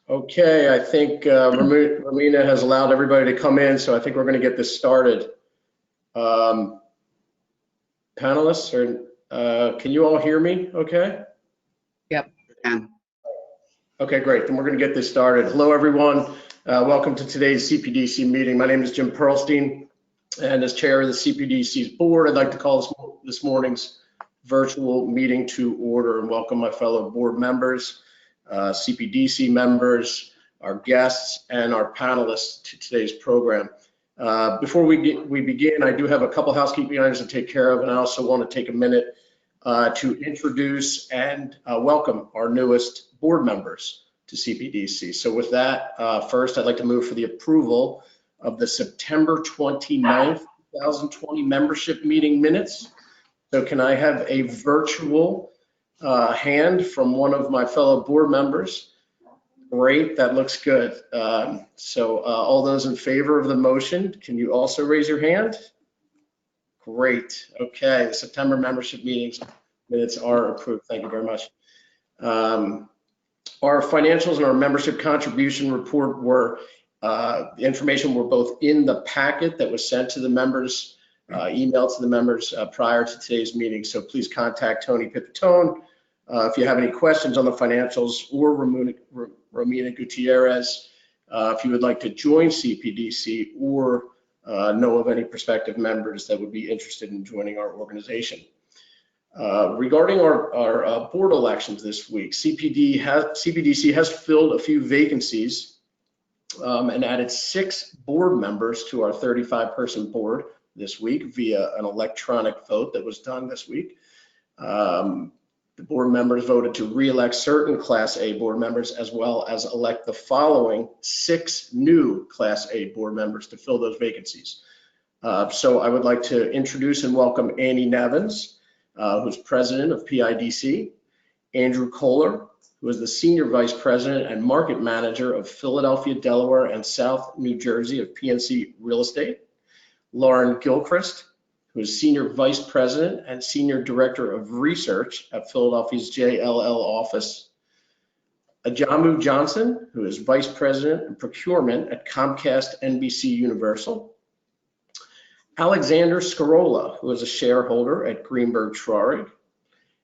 Okay, I think Romina has allowed everybody to come in, so I think we're going to get this started. Panelists, can you all hear me okay? Yep. Okay, great. Then we're going to get this started. Hello, everyone. Welcome to today's CPDC meeting. My name is Jim Pearlstein, and as chair of the CPDC's board, I'd like to call this morning's virtual meeting to order and welcome my fellow board members, CPDC members, our guests, and our panelists to today's program. Before we begin, I do have a couple housekeeping items to take care of, and I also want to take a minute to introduce and welcome our newest board members to CPDC. So with that, first, I'd like to move for the approval of the September 29th, 2020 membership meeting minutes. So can I have a virtual hand from one of my fellow board members? Great, that looks good. All those in favor of the motion, can you also raise your hand? Great, okay, the September membership meetings minutes are approved. Thank you very much. Our financials and our membership contribution report were, the information were both in the packet that was sent to the members, emailed to the members prior to today's meeting. So please contact Tony Pipitone if you have any questions on the financials, or Romina Gutierrez if you would like to join CPDC or know of any prospective members that would be interested in joining our organization. Regarding our board elections this week, CPDC has filled a few vacancies and added 6 board members to our 35-person board this week via an electronic vote that was done this week. The board members voted to re-elect certain Class A board members, as well as elect the following 6 new Class A board members to fill those vacancies. So I would like to introduce and welcome Annie Nevins, who's president of PIDC, Andrew Kohler, who is the senior vice president and market manager of Philadelphia, Delaware, and South New Jersey of PNC Real Estate, Lauren Gilchrist, who is senior vice president and senior director of research at Philadelphia's JLL office, Ajamu Johnson, who is vice president of procurement at Comcast NBC Universal, Alexander Scarola, who is a shareholder at Greenberg Traurig,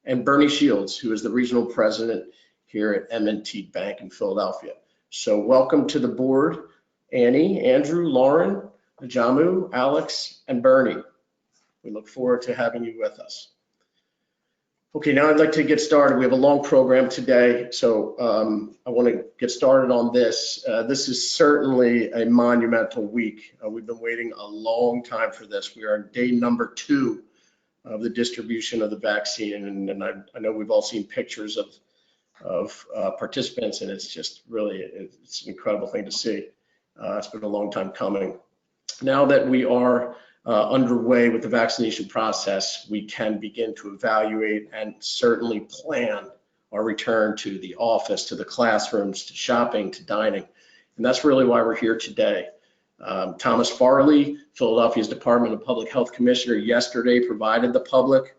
and Bernie Shields, who is the regional president here at M&T Bank in Philadelphia. So welcome to the board, Annie, Andrew, Lauren, Ajamu, Alex, and Bernie. We look forward to having you with us. Okay, now I'd like to get started. We have a long program today, so I want to get started on this. This is certainly a monumental week. We've been waiting a long time for this. We are on day number 2 of the distribution of the vaccine, and I know we've all seen pictures of participants, and it's just really, it's an incredible thing to see. It's been a long time coming. Now that we are underway with the vaccination process, we can begin to evaluate and certainly plan our return to the office, to the classrooms, to shopping, to dining. And that's really why we're here today. Thomas Farley, Philadelphia's Department of Public Health Commissioner, yesterday provided the public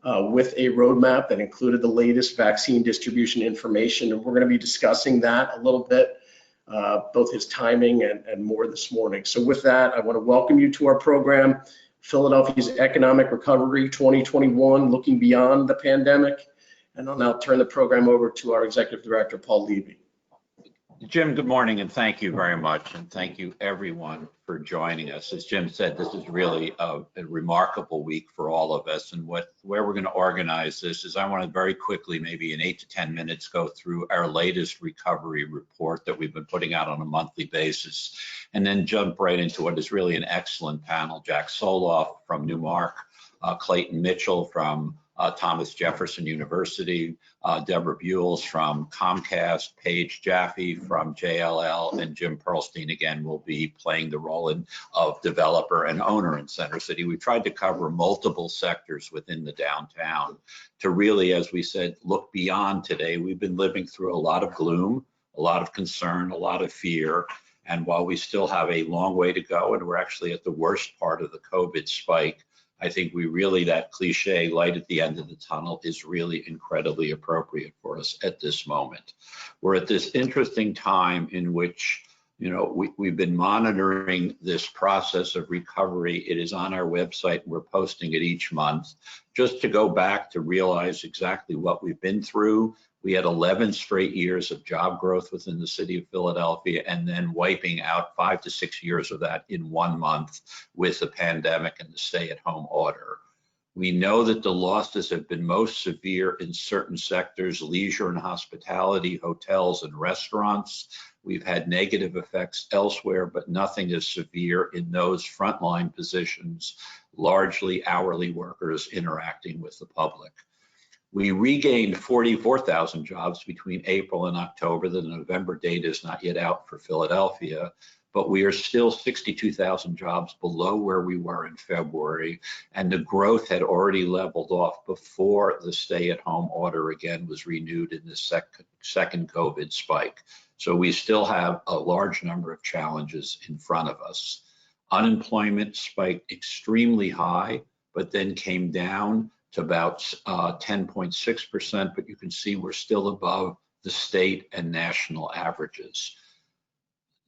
with a roadmap that included the latest vaccine distribution information. And we're going to be discussing that a little bit, both his timing and more this morning. So with that, I want to welcome you to our program, Philadelphia's Economic Recovery 2021, Looking Beyond the Pandemic. And I'll now turn the program over to our Executive Director, Paul Levy. Jim, good morning, and thank you very much. And thank you everyone for joining us. As Jim said, this is really a remarkable week for all of us. And where we're going to organize this is I want to very quickly, maybe in 8 to 10 minutes, go through our latest recovery report that we've been putting out on a monthly basis, and then jump right into what is really an excellent panel. Jack Soloff from Newmark, Clayton Mitchell from Thomas Jefferson University, Deborah Buhles from Comcast, Paige Jaffe from JLL, and Jim Pearlstein again will be playing the role of developer and owner in Center City. We tried to cover multiple sectors within the downtown to really, as we said, look beyond today. We've been living through a lot of gloom, a lot of concern, a lot of fear. And while we still have a long way to go, and we're actually at the worst part of the COVID spike, I think that cliche light at the end of the tunnel is really incredibly appropriate for us at this moment. We're at this interesting time in which, we've been monitoring this process of recovery. It is on our website. We're posting it each month. Just to go back to realize exactly what we've been through, we had 11 straight years of job growth within the city of Philadelphia, and then wiping out 5 to 6 years of that in 1 month with the pandemic and the stay-at-home order. We know that the losses have been most severe in certain sectors: leisure and hospitality, hotels and restaurants. We've had negative effects elsewhere, but nothing as severe in those frontline positions, largely hourly workers interacting with the public. We regained 44,000 jobs between April and October. The November data is not yet out for Philadelphia, but we are still 62,000 jobs below where we were in February, and the growth had already leveled off before the stay-at-home order again was renewed in the second COVID spike. So we still have a large number of challenges in front of us. Unemployment spiked extremely high, but then came down to about 10.6%, but you can see we're still above the state and national averages.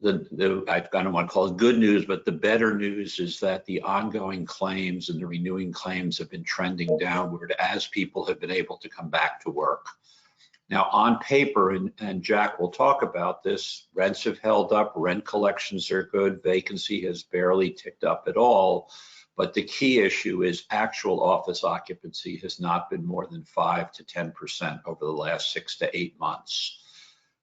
I don't want to call it good news, but the better news is that the ongoing claims and the renewing claims have been trending downward as people have been able to come back to work. Now, on paper, and Jack will talk about this, rents have held up, rent collections are good, vacancy has barely ticked up at all, but the key issue is actual office occupancy has not been more than 5 to 10% over the last 6 to 8 months.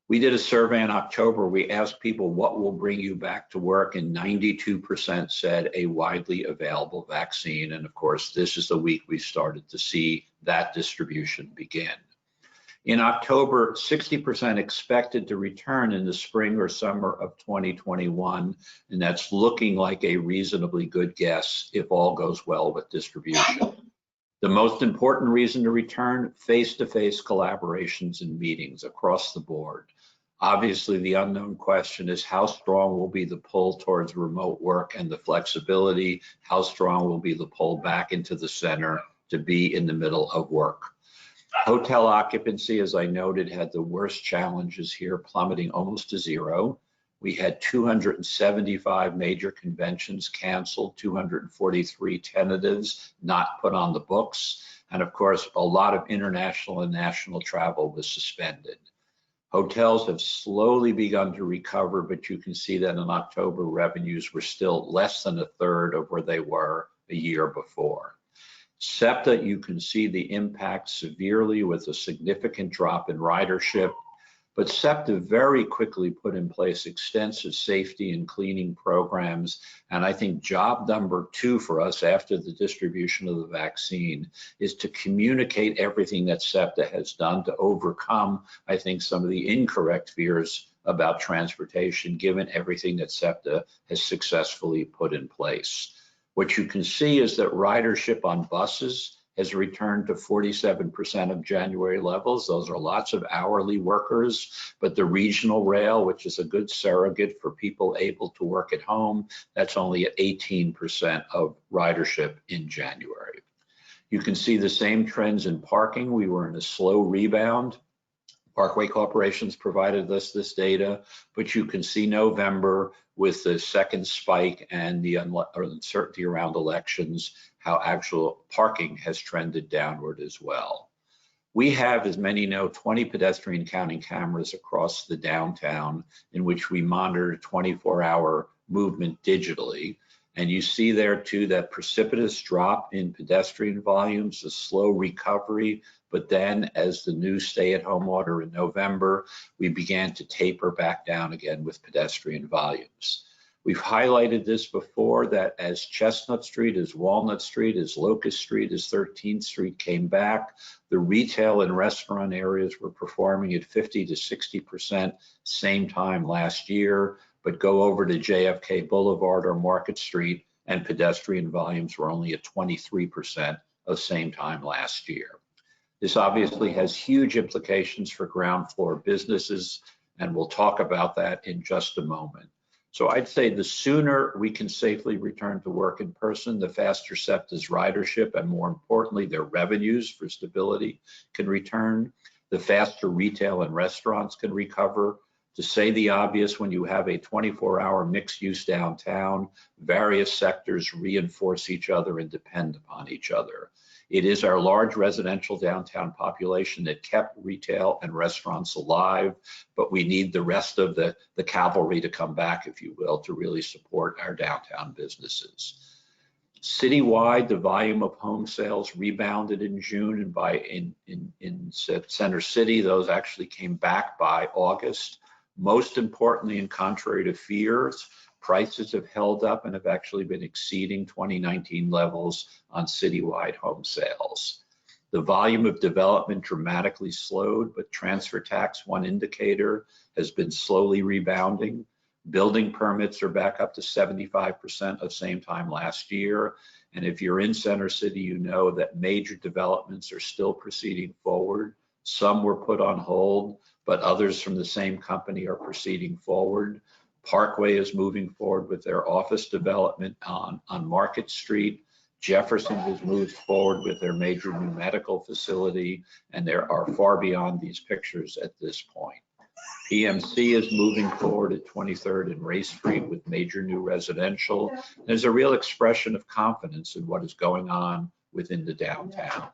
We did a survey in October. We asked people, what will bring you back to work? And 92% said a widely available vaccine. And of course, this is the week we started to see that distribution begin. In October, 60% expected to return in the spring or summer of 2021, and that's looking like a reasonably good guess if all goes well with distribution. The most important reason to return: face-to-face collaborations and meetings across the board. Obviously, the unknown question is how strong will be the pull towards remote work and the flexibility? How strong will be the pull back into the center to be in the middle of work? Hotel occupancy, as I noted, had the worst challenges here, plummeting almost to zero. We had 275 major conventions canceled, 243 tentatives not put on the books, and of course, a lot of international and national travel was suspended. Hotels have slowly begun to recover, but you can see that in October, revenues were still less than a third of where they were a year before. SEPTA, you can see the impact severely with a significant drop in ridership, but SEPTA very quickly put in place extensive safety and cleaning programs. And I think job number 2 for us after the distribution of the vaccine is to communicate everything that SEPTA has done to overcome, I think, some of the incorrect fears about transportation, given everything that SEPTA has successfully put in place. What you can see is that ridership on buses has returned to 47% of January levels. Those are lots of hourly workers, but the regional rail, which is a good surrogate for people able to work at home, that's only at 18% of ridership in January. You can see the same trends in parking. We were in a slow rebound. Parkway Corporation's provided us this data, but you can see November with the second spike and the uncertainty around elections, how actual parking has trended downward as well. We have, as many know, 20 pedestrian counting cameras across the downtown in which we monitor 24-hour movement digitally. And you see there too that precipitous drop in pedestrian volumes, a slow recovery, but then as the new stay-at-home order in November, we began to taper back down again with pedestrian volumes. We've highlighted this before, that as Chestnut Street, as Walnut Street, as Locust Street, as 13th Street came back, the retail and restaurant areas were performing at 50 to 60% same time last year, but go over to JFK Boulevard or Market Street and pedestrian volumes were only at 23% of same time last year. This obviously has huge implications for ground floor businesses, and we'll talk about that in just a moment. So I'd say the sooner we can safely return to work in person, the faster SEPTA's ridership and more importantly, their revenues for stability can return, the faster retail and restaurants can recover. To say the obvious, when you have a 24-hour mixed use downtown, various sectors reinforce each other and depend upon each other. It is our large residential downtown population that kept retail and restaurants alive, but we need the rest of the cavalry to come back, if you will, to really support our downtown businesses. Citywide, the volume of home sales rebounded in June, and in Center City, those actually came back by August. Most importantly, and contrary to fears, prices have held up and have actually been exceeding 2019 levels on citywide home sales. The volume of development dramatically slowed, but transfer tax, one indicator, has been slowly rebounding. Building permits are back up to 75% of same time last year. And if you're in Center City, you know that major developments are still proceeding forward. Some were put on hold, but others from the same company are proceeding forward. Parkway is moving forward with their office development on Market Street. Jefferson has moved forward with their major new medical facility, and there are far beyond these pictures at this point. PMC is moving forward at 23rd and Ray Street with major new residential. There's a real expression of confidence in what is going on within the downtown.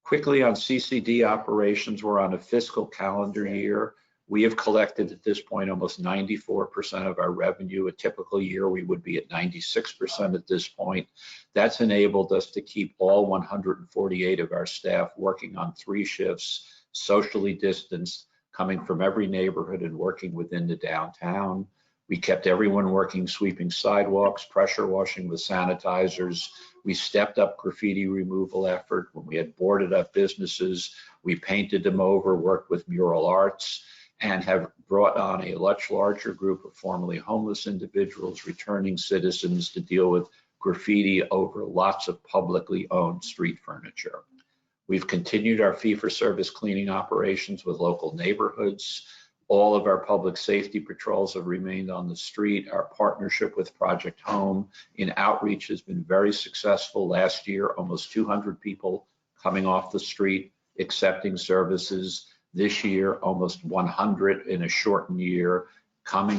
Quickly on CCD operations, we're on a fiscal calendar year. We have collected at this point almost 94% of our revenue. A typical year, we would be at 96% at this point. That's enabled us to keep all 148 of our staff working on 3 shifts, socially distanced, coming from every neighborhood and working within the downtown. We kept everyone working, sweeping sidewalks, pressure washing with sanitizers. We stepped up graffiti removal effort. When we had boarded up businesses, we painted them over, worked with mural arts, and have brought on a much larger group of formerly homeless individuals, returning citizens, to deal with graffiti over lots of publicly owned street furniture. We've continued our fee-for-service cleaning operations with local neighborhoods. All of our public safety patrols have remained on the street. Our partnership with Project Home in outreach has been very successful. Last year, almost 200 people coming off the street, accepting services. This year, almost 100 in a shortened year,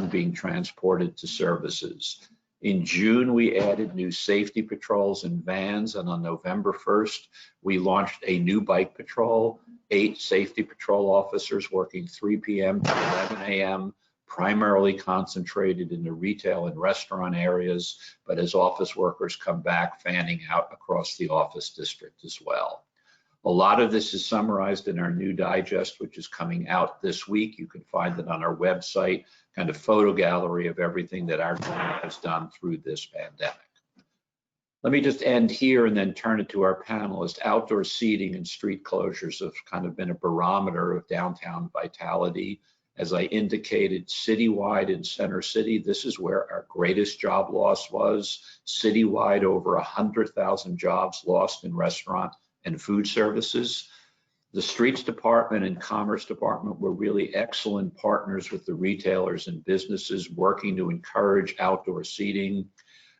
being transported to services. In June, we added new safety patrols in vans, and on November 1st, we launched a new bike patrol, 8 safety patrol officers working 3 p.m. to 11 a.m., primarily concentrated in the retail and restaurant areas, but as office workers come back, fanning out across the office district as well. A lot of this is summarized in our new digest, which is coming out this week. You can find it on our website, kind of photo gallery of everything that our team has done through this pandemic. Let me just end here and then turn it to our panelists. Outdoor seating and street closures have kind of been a barometer of downtown vitality. As I indicated, citywide in Center City, this is where our greatest job loss was. Citywide, over 100,000 jobs lost in restaurant and food services. The Streets Department and Commerce Department were really excellent partners with the retailers and businesses working to encourage outdoor seating.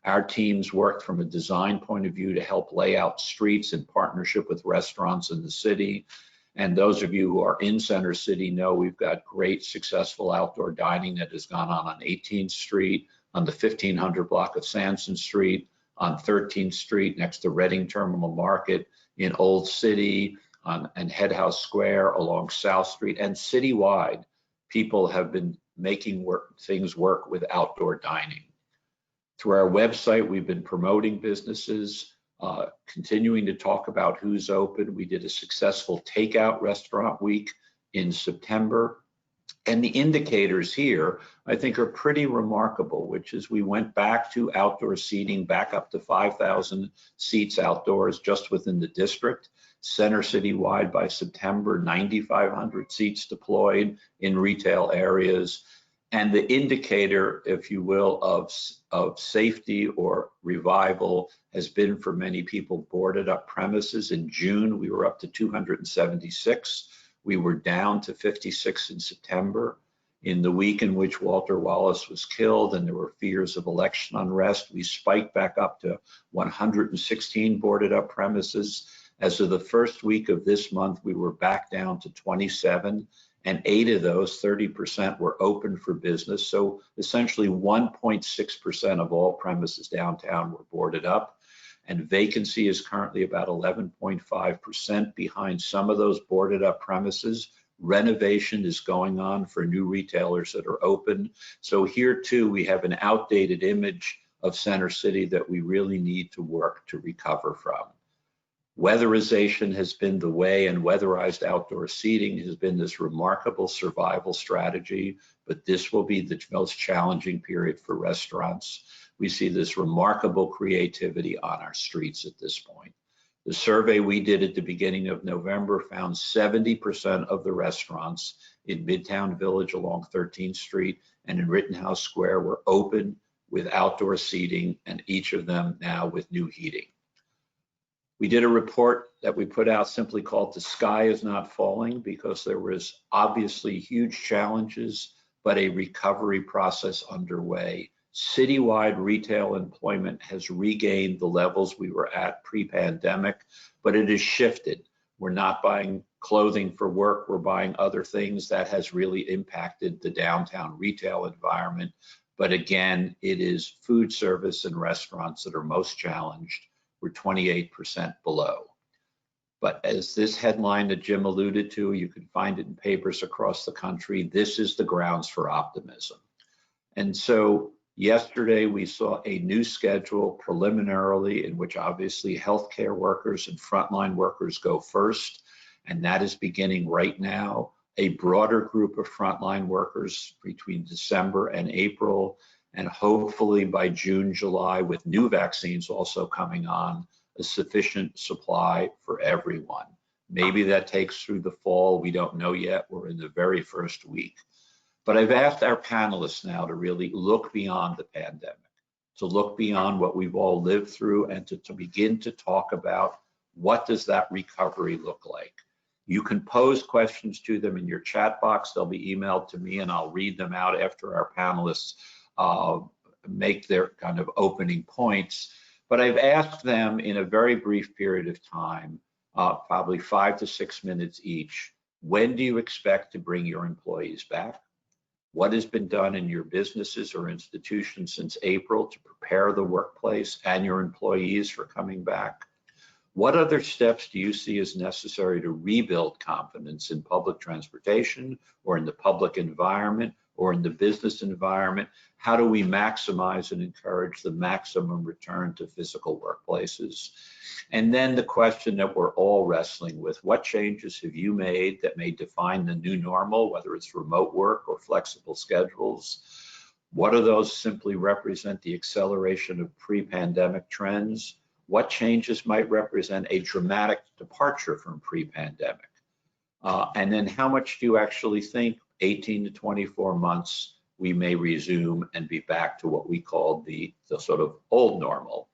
Our teams worked from a design point of view to help lay out streets in partnership with restaurants in the city. And those of you who are in Center City know we've got great successful outdoor dining that has gone on 18th Street, on the 1500 block of Sanson Street, on 13th Street next to Reading Terminal Market, in Old City, and Head House Square along South Street, and citywide, people have been making things work with outdoor dining. Through our website, we've been promoting businesses, continuing to talk about who's open. We did a successful takeout restaurant week in September. And the indicators here, I think, are pretty remarkable, which is we went back to outdoor seating, back up to 5,000 seats outdoors just within the district. Center City wide by September, 9,500 seats deployed in retail areas. And the indicator, if you will, of safety or revival has been for many people boarded up premises. In June, we were up to 276. We were down to 56 in September. In the week in which Walter Wallace was killed and there were fears of election unrest, we spiked back up to 116 boarded up premises. As of the first week of this month, we were back down to 27, and 8 of those, 30%, were open for business. So essentially 1.6% of all premises downtown were boarded up. And vacancy is currently about 11.5% behind some of those boarded up premises. Renovation is going on for new retailers that are open. So here too, we have an outdated image of Center City that we really need to work to recover from. Weatherization has been the way, and weatherized outdoor seating has been this remarkable survival strategy, but this will be the most challenging period for restaurants. We see this remarkable creativity on our streets at this point. The survey we did at the beginning of November found 70% of the restaurants in Midtown Village along 13th Street and in Rittenhouse Square were open with outdoor seating, and each of them now with new heating. We did a report that we put out simply called "The Sky is Not Falling," because there was obviously huge challenges, but a recovery process underway. Citywide retail employment has regained the levels we were at pre-pandemic, but it has shifted. We're not buying clothing for work, we're buying other things. That has really impacted the downtown retail environment. But again, it is food service and restaurants that are most challenged. We're 28% below. But as this headline that Jim alluded to, you can find it in papers across the country, this is the grounds for optimism. And so yesterday, we saw a new schedule preliminarily in which obviously healthcare workers and frontline workers go first, and that is beginning right now. A broader group of frontline workers between December and April, and hopefully by June, July, with new vaccines also coming on, a sufficient supply for everyone. Maybe that takes through the fall, we don't know yet, we're in the very first week. But I've asked our panelists now to really look beyond the pandemic, to look beyond what we've all lived through, and to begin to talk about what does that recovery look like. You can pose questions to them in your chat box. They'll be emailed to me and I'll read them out after our panelists make their kind of opening points. But I've asked them in a very brief period of time, probably 5 to 6 minutes each, when do you expect to bring your employees back? What has been done in your businesses or institutions since April to prepare the workplace and your employees for coming back? What other steps do you see as necessary to rebuild confidence in public transportation or in the public environment or in the business environment? How do we maximize and encourage the maximum return to physical workplaces? And then the question that we're all wrestling with, what changes have you made that may define the new normal, whether it's remote work or flexible schedules? What of those simply represent the acceleration of pre-pandemic trends? What changes might represent a dramatic departure from pre-pandemic? And then how much do you actually think 18 to 24 months we may resume and be back to what we call the sort of old normal?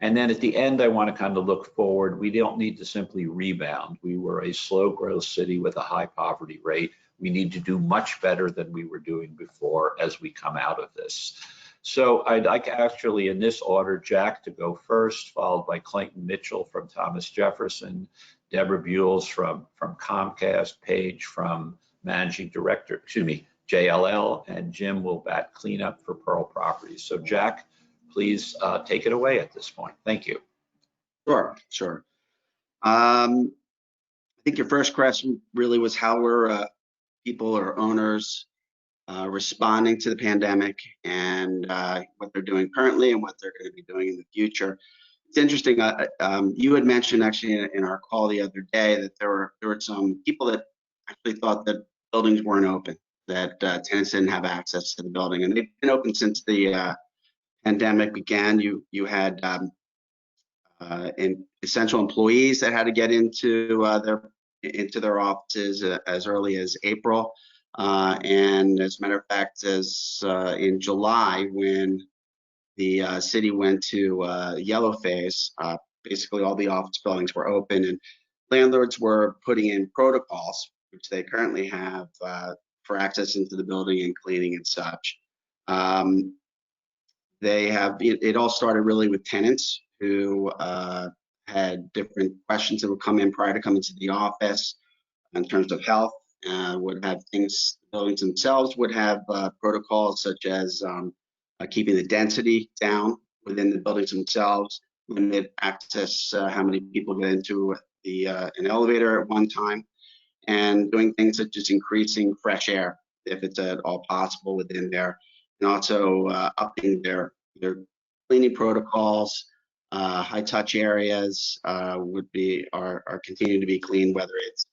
And then at the end, I want to kind of look forward. We don't need to simply rebound. We were a slow growth city with a high poverty rate. We need to do much better than we were doing before as we come out of this. So I'd like actually in this order, Jack to go first, followed by Clayton Mitchell from Thomas Jefferson, Deborah Buhles from Comcast, Paige from Managing Director, JLL, and Jim will bat cleanup for Pearl Properties. So Jack, please take it away at this point. Thank you. Sure. I think your first question really was how were people or owners responding to the pandemic and what they're doing currently and what they're going to be doing in the future. It's interesting. You had mentioned actually in our call the other day that there were some people that actually thought that buildings weren't open, that tenants didn't have access to the building, and they've been open since the pandemic began. You had essential employees that had to get into their offices as early as April. And as a matter of fact, as in July, when the city went to yellow phase, basically all the office buildings were open and landlords were putting in protocols, which they currently have for access into the building and cleaning and such. It all started really with tenants who had different questions that would come in prior to coming to the office in terms of health. Would have things, buildings themselves would have protocols such as keeping the density down within the buildings themselves, limited access, how many people get into an elevator at one time, and doing things such as increasing fresh air if it's at all possible within there, and also upping their cleaning protocols. High touch areas are continuing to be clean, whether it's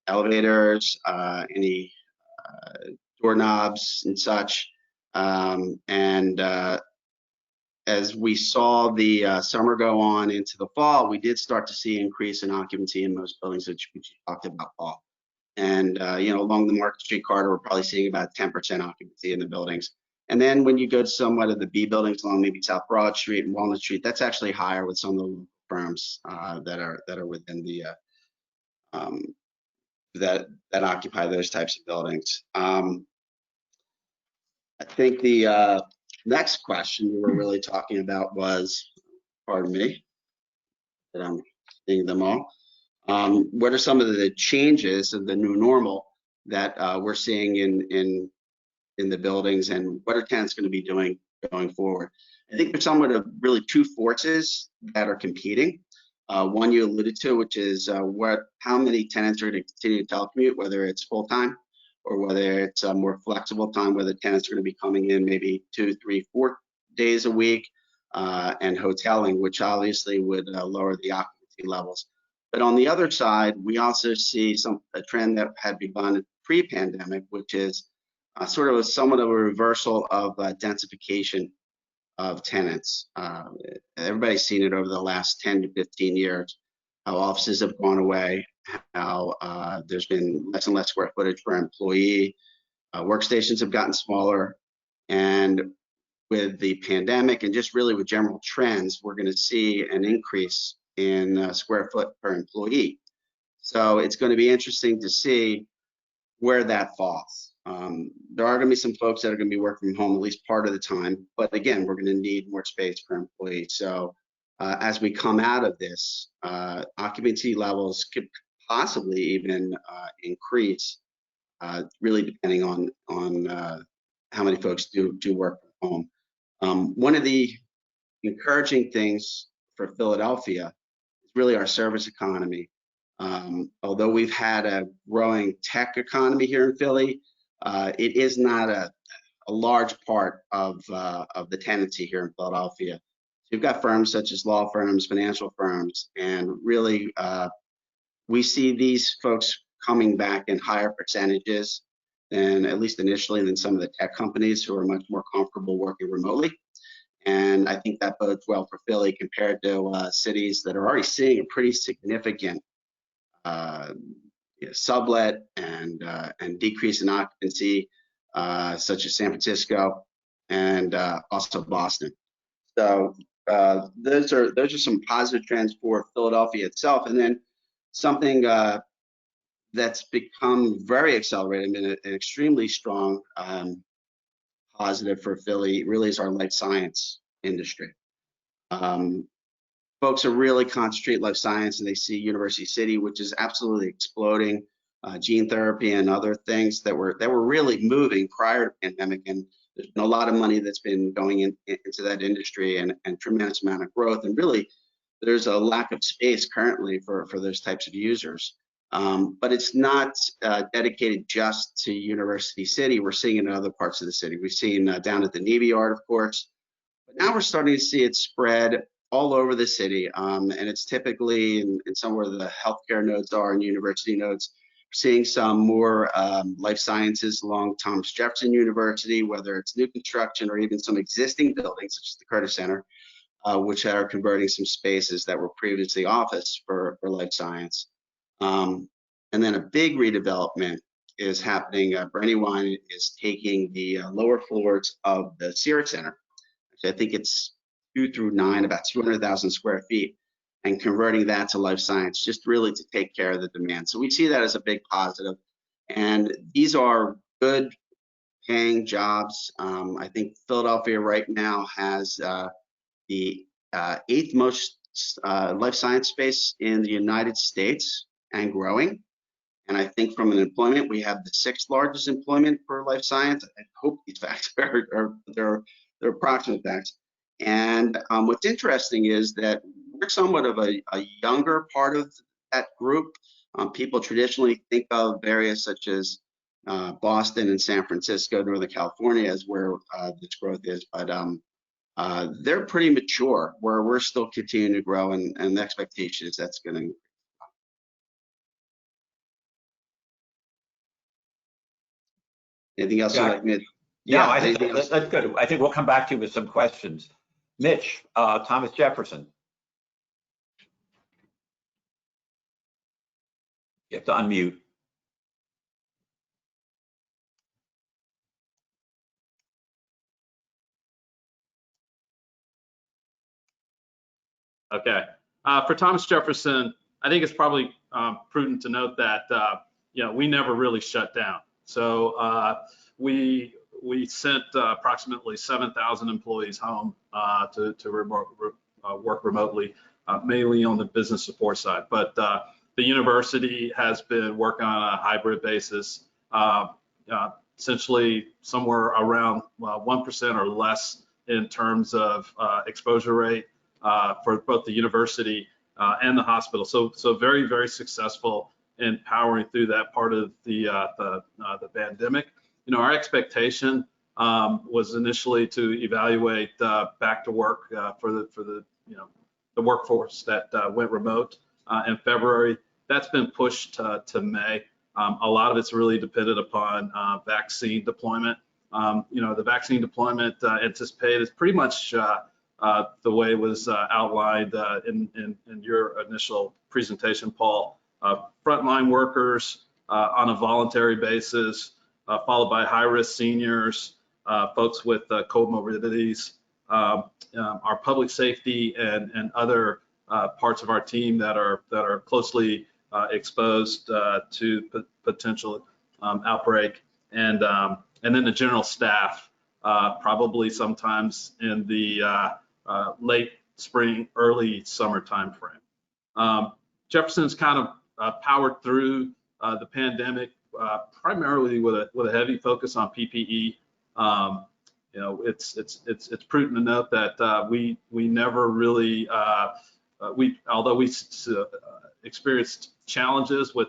elevators, any doorknobs and such. As we saw the summer go on into the fall, we did start to see increase in occupancy in most buildings, which you talked about, Paul. And along the Market Street corridor, we're probably seeing about 10% occupancy in the buildings. And then when you go to somewhat of the B buildings along maybe South Broad Street and Walnut Street, that's actually higher with some of the firms that are within the that occupy those types of buildings. I think the next question we were really talking about was, pardon me, that I'm seeing them all. What are some of the changes of the new normal that we're seeing in the buildings, and what are tenants going to be doing going forward? I think there's somewhat of really two forces that are competing. One you alluded to, which is how many tenants are going to continue to telecommute, whether it's full-time or whether it's a more flexible time, whether tenants are going to be coming in maybe 2, 3, 4 days a week, and hoteling, which obviously would lower the occupancy levels. But on the other side, we also see a trend that had begun pre-pandemic, which is sort of somewhat of a reversal of densification of tenants. Everybody's seen it over the last 10 to 15 years, how offices have gone away, how there's been less and less square footage per employee, workstations have gotten smaller, and with the pandemic and just really with general trends, we're going to see an increase in square foot per employee. So it's going to be interesting to see where that falls. There are going to be some folks that are going to be working from home at least part of the time, but again, we're going to need more space per employee. So as we come out of this, occupancy levels could possibly even increase, really depending on how many folks do work from home. One of the encouraging things for Philadelphia is really our service economy. Although we've had a growing tech economy here in Philly, it is not a large part of the tenancy here in Philadelphia. So you've got firms such as law firms, financial firms, and really we see these folks coming back in higher percentages than, at least initially, than some of the tech companies who are much more comfortable working remotely. And I think that bodes well for Philly compared to cities that are already seeing a pretty significant sublet and decrease in occupancy, such as San Francisco and also Boston. So those are some positive trends for Philadelphia itself. And then something that's become very accelerated and an extremely strong positive for Philly really is our life science industry. Folks are really concentrate life science, and they see University City, which is absolutely exploding, gene therapy and other things that were really moving prior to the pandemic. And there's been a lot of money that's been going into that industry, and tremendous amount of growth. And really, there's a lack of space currently for those types of users. But it's not dedicated just to University City. We're seeing it in other parts of the city. We've seen down at the Navy Yard, of course, but now we're starting to see it spread all over the city. And it's typically in somewhere the healthcare nodes are and university nodes. We're seeing some more life sciences along Thomas Jefferson University, whether it's new construction or even some existing buildings, such as the Curtis Center, which are converting some spaces that were previously office for life science. And then a big redevelopment is happening. Brandywine is taking the lower floors of the Sierra Center. I think it's 2 through 9, about 200,000 square feet, and converting that to life science, just really to take care of the demand. So we see that as a big positive. And these are good paying jobs. I think Philadelphia right now has the 8th most life science space in the United States and growing. And I think from an employment, we have the 6th largest employment for life science. I hope these facts are they're approximate facts. And what's interesting is that we're somewhat of a younger part of that group. People traditionally think of areas such as Boston and San Francisco, Northern California, as where this growth is, but they're pretty mature, where we're still continuing to grow, and the expectation is that's going to. Anything else you'd like me to? Yeah, no, I think that's good. I think we'll come back to you with some questions. Mitch, Thomas Jefferson. You have to unmute. Okay. For Thomas Jefferson, I think it's probably prudent to note that we never really shut down. So we sent approximately 7,000 employees home to work remotely, mainly on the business support side. But the university has been working on a hybrid basis, essentially somewhere around 1% or less in terms of exposure rate for both the university and the hospital. So very, very successful in powering through that part of the pandemic. Our expectation was initially to evaluate back to work for the workforce that went remote in February. That's been pushed to May. A lot of it's really dependent upon vaccine deployment. The vaccine deployment anticipated is pretty much the way it was outlined in your initial presentation, Paul. Frontline workers on a voluntary basis, followed by high-risk seniors, folks with comorbidities, our public safety and other parts of our team that are closely exposed to potential outbreak, and then the general staff, probably sometimes in the late spring, early summer timeframe. Jefferson's kind of powered through the pandemic primarily with a heavy focus on PPE. It's prudent to note that we never really although we experienced challenges with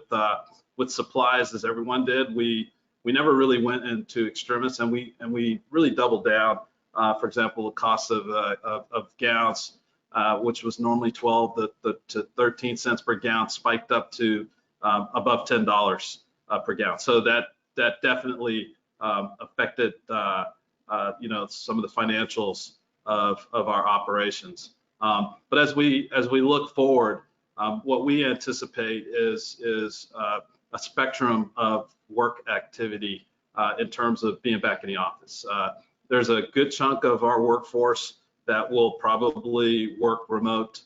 supplies as everyone did, we never really went into extremis, and we really doubled down. For example, the cost of gowns, which was normally 12 to 13 cents per gown, spiked up to above $10 per gown. So that definitely affected some of the financials of our operations. But as we look forward, what we anticipate is a spectrum of work activity in terms of being back in the office. There's a good chunk of our workforce that will probably work remote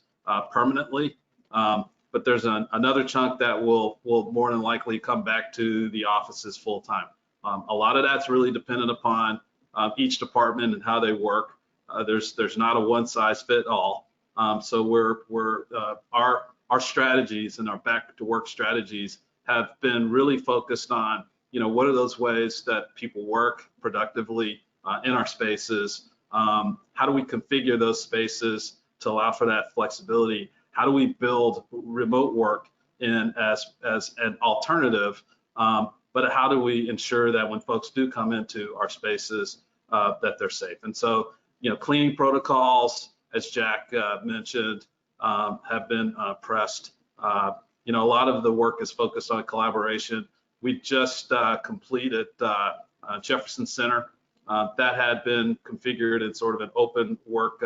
permanently, but there's another chunk that will more than likely come back to the offices full time. A lot of that's really dependent upon each department and how they work. There's not a one size fit all. So our strategies and our back to work strategies have been really focused on, what are those ways that people work productively in our spaces? How do we configure those spaces to allow for that flexibility? How do we build remote work in as an alternative? But how do we ensure that when folks do come into our spaces, that they're safe? And so, cleaning protocols, as Jack mentioned, have been pressed. A lot of the work is focused on collaboration. We just completed Jefferson Center. That had been configured in sort of an open work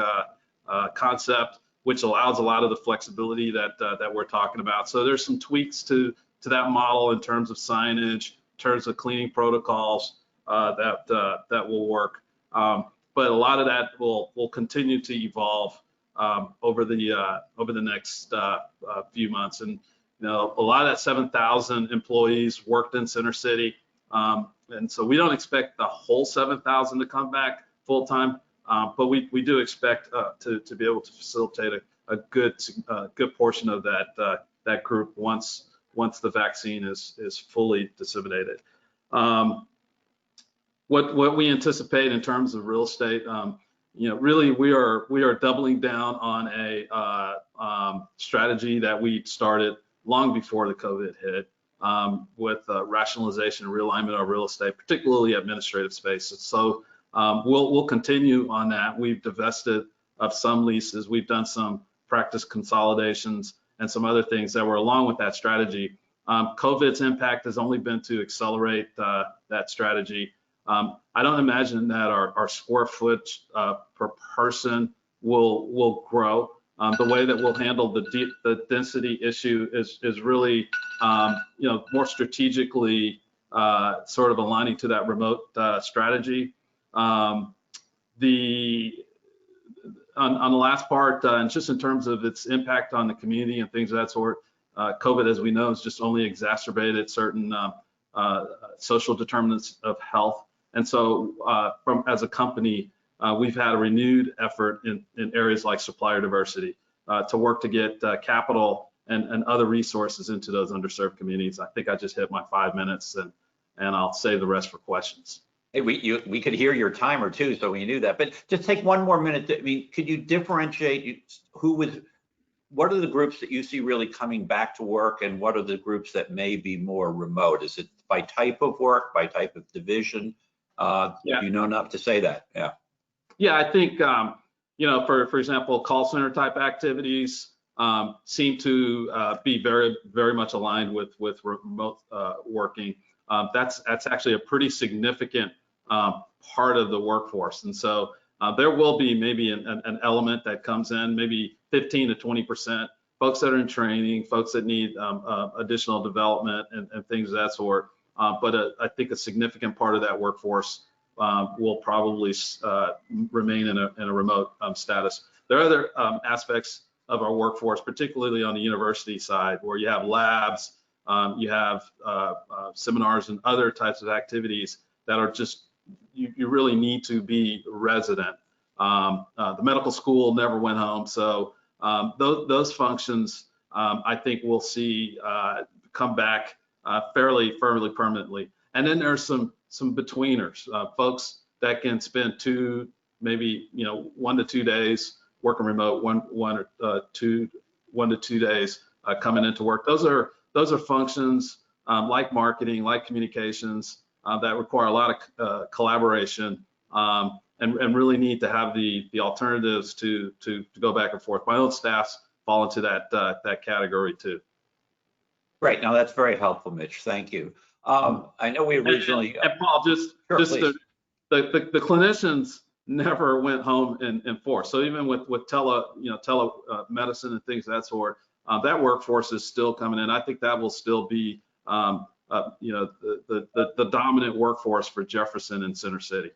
concept, which allows a lot of the flexibility that we're talking about. So there's some tweaks to that model in terms of signage, in terms of cleaning protocols that will work. But a lot of that will continue to evolve over the next few months. And a lot of that 7,000 employees worked in Center City. And so we don't expect the whole 7,000 to come back full time, but we do expect to be able to facilitate a good portion of that group once the vaccine is fully disseminated. What we anticipate in terms of real estate, really we are doubling down on a strategy that we started long before the COVID hit, with rationalization and realignment of real estate, particularly administrative spaces. So we'll continue on that. We've divested of some leases. We've done some practice consolidations and some other things that were along with that strategy. COVID's impact has only been to accelerate that strategy. I don't imagine that our square foot per person will grow. The way that we'll handle the density issue is really, more strategically sort of aligning to that remote strategy. On the last part, and just in terms of its impact on the community and things of that sort, COVID, as we know, has just only exacerbated certain social determinants of health. And so as a company, we've had a renewed effort in areas like supplier diversity to work to get capital and other resources into those underserved communities. I think I just hit my 5 minutes, and I'll save the rest for questions. Hey, we could hear your timer too, so we knew that. But just take one more minute. Could you differentiate what are the groups that you see really coming back to work, and what are the groups that may be more remote? Is it by type of work, by type of division? Yeah. You know enough to say that. Yeah. Yeah, I think for example, call center type activities seem to be very, very much aligned with remote working. That's actually a pretty significant part of the workforce, and so there will be maybe an element that comes in, maybe 15 to 20%, folks that are in training, folks that need additional development and things of that sort. But I think a significant part of that workforce will probably remain in a remote status. There are other aspects of our workforce, particularly on the university side, where you have labs, you have seminars and other types of activities that are just, you really need to be resident. The medical school never went home, so those functions I think we'll see come back fairly permanently. And then there's some betweeners, folks that can spend 1 to 2 days working remote, 1 to 2 days coming into work. Those are functions like marketing, like communications that require a lot of collaboration and really need to have the alternatives to go back and forth. My own staffs fall into that category too. Great. Now that's very helpful, Mitch. Thank you. I know we originally. And Paul, the clinicians never went home in force. So even with telemedicine and things of that sort, that workforce is still coming in. I think that will still be the dominant workforce for Jefferson and Center City.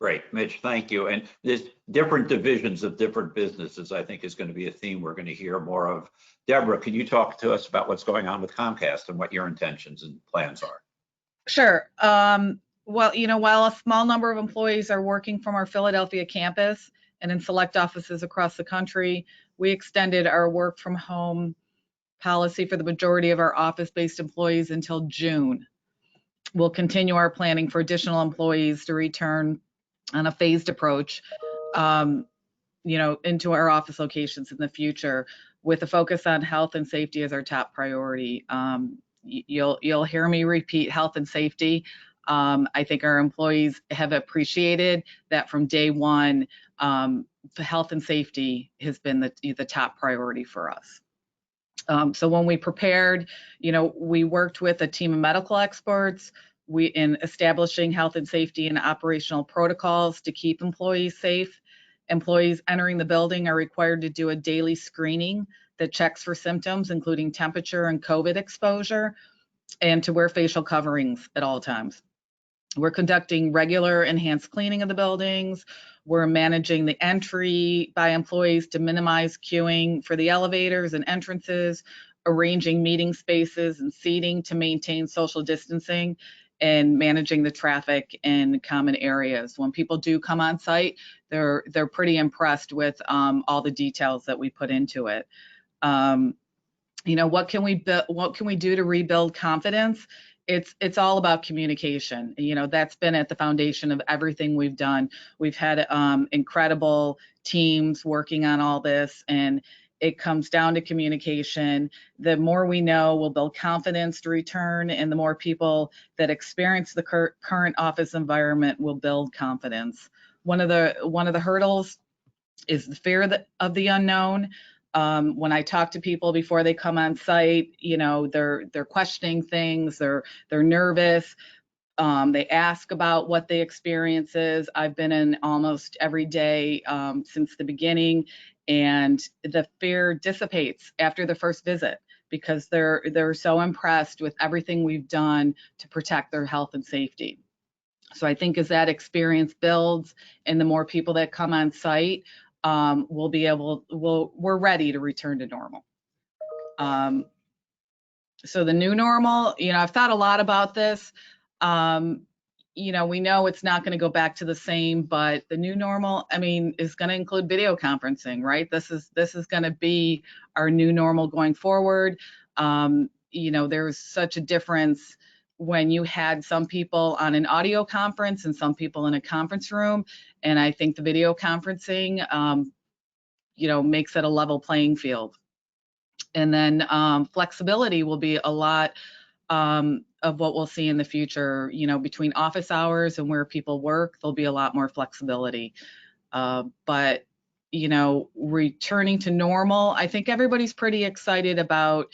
Great, Mitch, thank you. And there's different divisions of different businesses, I think, is going to be a theme we're going to hear more of. Deborah, can you talk to us about what's going on with Comcast and what your intentions and plans are? Sure. Well, while a small number of employees are working from our Philadelphia campus and in select offices across the country, we extended our work from home policy for the majority of our office-based employees until June. We'll continue our planning for additional employees to return on a phased approach, into our office locations in the future, with a focus on health and safety as our top priority. You'll hear me repeat health and safety. I think our employees have appreciated that from day one. The health and safety has been the top priority for us. So when we prepared, we worked with a team of medical experts in establishing health and safety and operational protocols to keep employees safe. Employees entering the building are required to do a daily screening that checks for symptoms, including temperature and COVID exposure, and to wear facial coverings at all times. We're conducting regular enhanced cleaning of the buildings. We're managing the entry by employees to minimize queuing for the elevators and entrances, arranging meeting spaces and seating to maintain social distancing, and managing the traffic in common areas. When people do come on site, they're pretty impressed with all the details that we put into it. You know, what can we do to rebuild confidence? It's all about communication. You know, that's been at the foundation of everything we've done. We've had incredible teams working on all this, and it comes down to communication. The more we know will build confidence to return, and the more people that experience the current office environment will build confidence. One of the hurdles is the fear of the unknown. When I talk to people before they come on site, you know, they're questioning things, they're nervous. They ask about what the experience is. I've been in almost every day since the beginning, and the fear dissipates after the first visit because they're so impressed with everything we've done to protect their health and safety. So I think as that experience builds and the more people that come on site, we're ready to return to normal. So the new normal, you know, I've thought a lot about this. You know, we know it's not going to go back to the same, but the new normal, I mean, is going to include video conferencing, right? This is going to be our new normal going forward. You know, there's such a difference when you had some people on an audio conference and some people in a conference room. And I think the video conferencing, you know, makes it a level playing field. And then flexibility will be a lot of what we'll see in the future. You know, between office hours and where people work, there'll be a lot more flexibility. But, you know, returning to normal, I think everybody's pretty excited about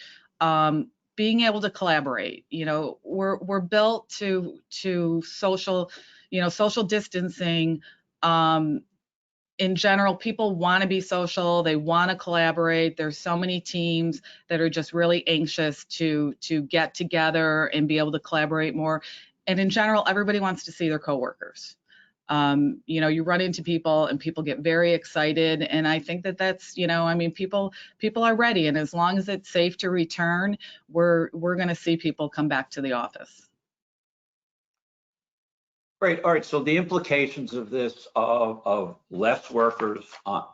being able to collaborate. You know, we're built to social, you know, social distancing. In general, people want to be social, they want to collaborate. There's so many teams that are just really anxious to get together and be able to collaborate more. And in general, everybody wants to see their coworkers. You know, you run into people and people get very excited. And I think that's, you know, I mean, people are ready. And as long as it's safe to return, we're going to see people come back to the office. Great. All right. So the implications of this of less workers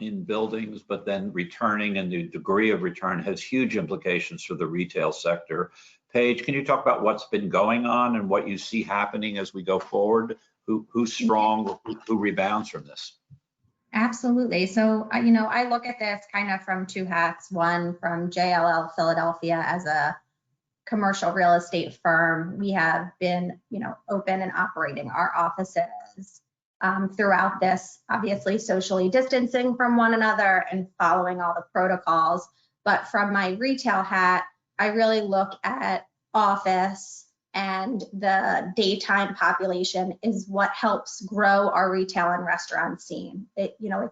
in buildings, but then returning and the degree of return has huge implications for the retail sector. Paige, can you talk about what's been going on and what you see happening as we go forward? Who's strong, who rebounds from this? Absolutely. So, you know, I look at this kind of from two hats. One, from JLL Philadelphia as a commercial real estate firm. We have been, you know, open and operating our offices throughout this, obviously socially distancing from one another and following all the protocols. But from my retail hat, I really look at office, and the daytime population is what helps grow our retail and restaurant scene. You know,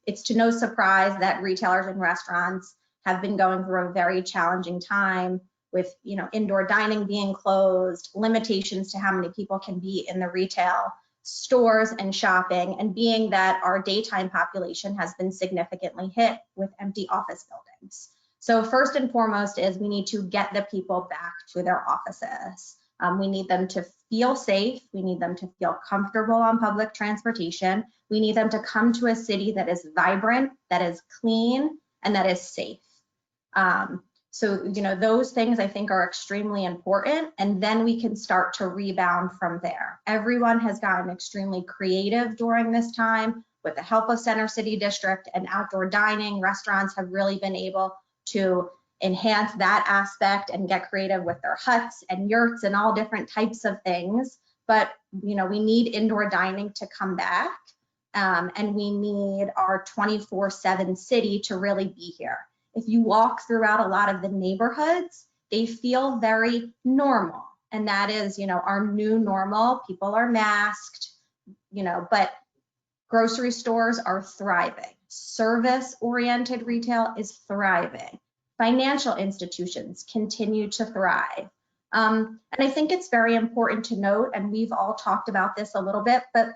it's to no surprise that retailers and restaurants have been going through a very challenging time with, you know, indoor dining being closed, limitations to how many people can be in the retail stores and shopping, and being that our daytime population has been significantly hit with empty office buildings. So first and foremost is we need to get the people back to their offices. We need them to feel safe. We need them to feel comfortable on public transportation. We need them to come to a city that is vibrant, that is clean, and that is safe. So, you know, those things I think are extremely important, and then we can start to rebound from there. Everyone has gotten extremely creative during this time with the help of Center City District and outdoor dining. Restaurants have really been able to enhance that aspect and get creative with their huts and yurts and all different types of things. But, you know, we need indoor dining to come back, and we need our 24/7 city to really be here. If you walk throughout a lot of the neighborhoods, they feel very normal. And that is, you know, our new normal. People are masked, you know, but grocery stores are thriving. Service-oriented retail is thriving. Financial institutions continue to thrive. And I think it's very important to note, and we've all talked about this a little bit, but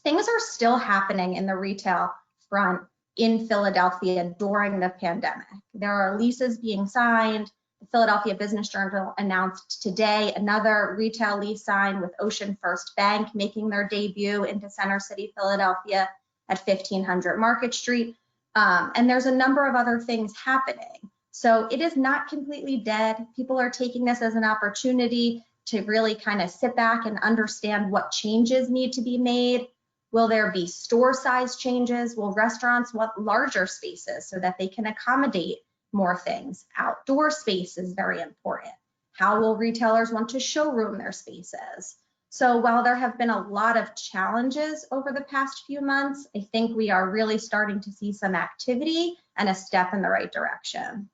things are still happening in the retail front in Philadelphia during the pandemic. There are leases being signed, The Philadelphia Business Journal announced today another retail lease sign with Ocean First Bank making their debut into Center City, Philadelphia at 1500 Market Street. And there's a number of other things happening. So it is not completely dead. People are taking this as an opportunity to really kind of sit back and understand what changes need to be made. Will there be store size changes? Will restaurants want larger spaces so that they can accommodate more things? Outdoor space is very important. How will retailers want to showroom their spaces? So while there have been a lot of challenges over the past few months, I think we are really starting to see some activity and a step in the right direction.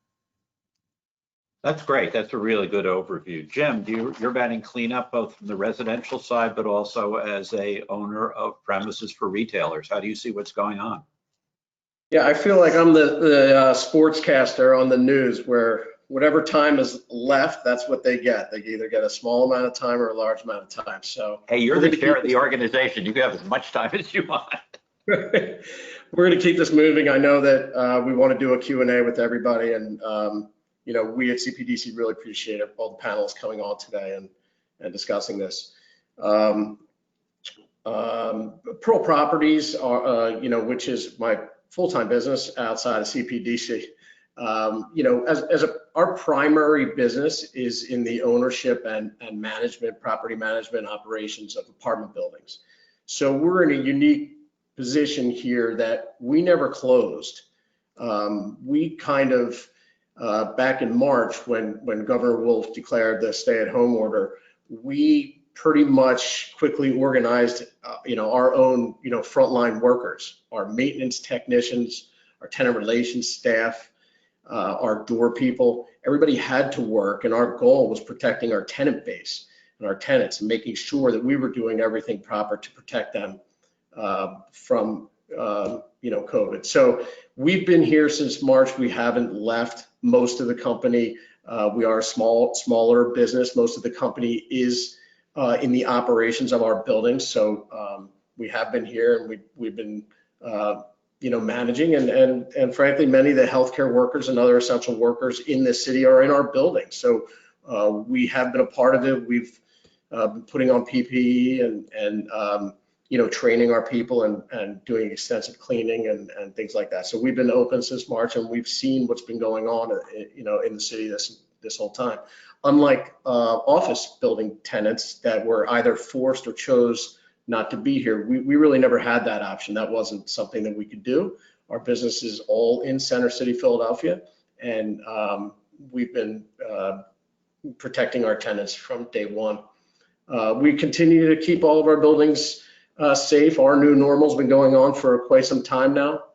That's great. That's a really good overview. Jim, you're managing cleanup both from the residential side, but also as a owner of premises for retailers. How do you see what's going on? Yeah, I feel like I'm the sportscaster on the news where whatever time is left, that's what they get. They either get a small amount of time or a large amount of time. So hey, you're the chair of the organization. You can have as much time as you want. We're going to keep this moving. I know that we want to do a Q&A with everybody, and you know, we at CPDC really appreciate all the panelists coming on today and discussing this. Pearl Properties are, you know, which is my full-time business outside of CPDC. You know, our primary business is in the ownership and management, property management operations of apartment buildings. So we're in a unique position here that we never closed. We kind of, back in March when Governor Wolf declared the stay-at-home order, we pretty much quickly organized, you know, our own, you know, frontline workers, our maintenance technicians, our tenant relations staff, our door people. Everybody had to work, and our goal was protecting our tenant base and our tenants and making sure that we were doing everything proper to protect them from, you know, COVID. So we've been here since March. We haven't left. Most of the company, we are a smaller business. Most of the company is in the operations of our buildings. So we have been here, and we've been, you know, managing, and frankly, many of the healthcare workers and other essential workers in the city are in our building. So we have been a part of it. We've been putting on PPE and you know, training our people and doing extensive cleaning and things like that. So we've been open since March, and we've seen what's been going on, you know, in the city this whole time. Unlike office building tenants that were either forced or chose not to be here, we really never had that option. That wasn't something that we could do. Our business is all in Center City, Philadelphia, and we've been protecting our tenants from day one. We continue to keep all of our buildings safe. Our new normal's been going on for quite some time now.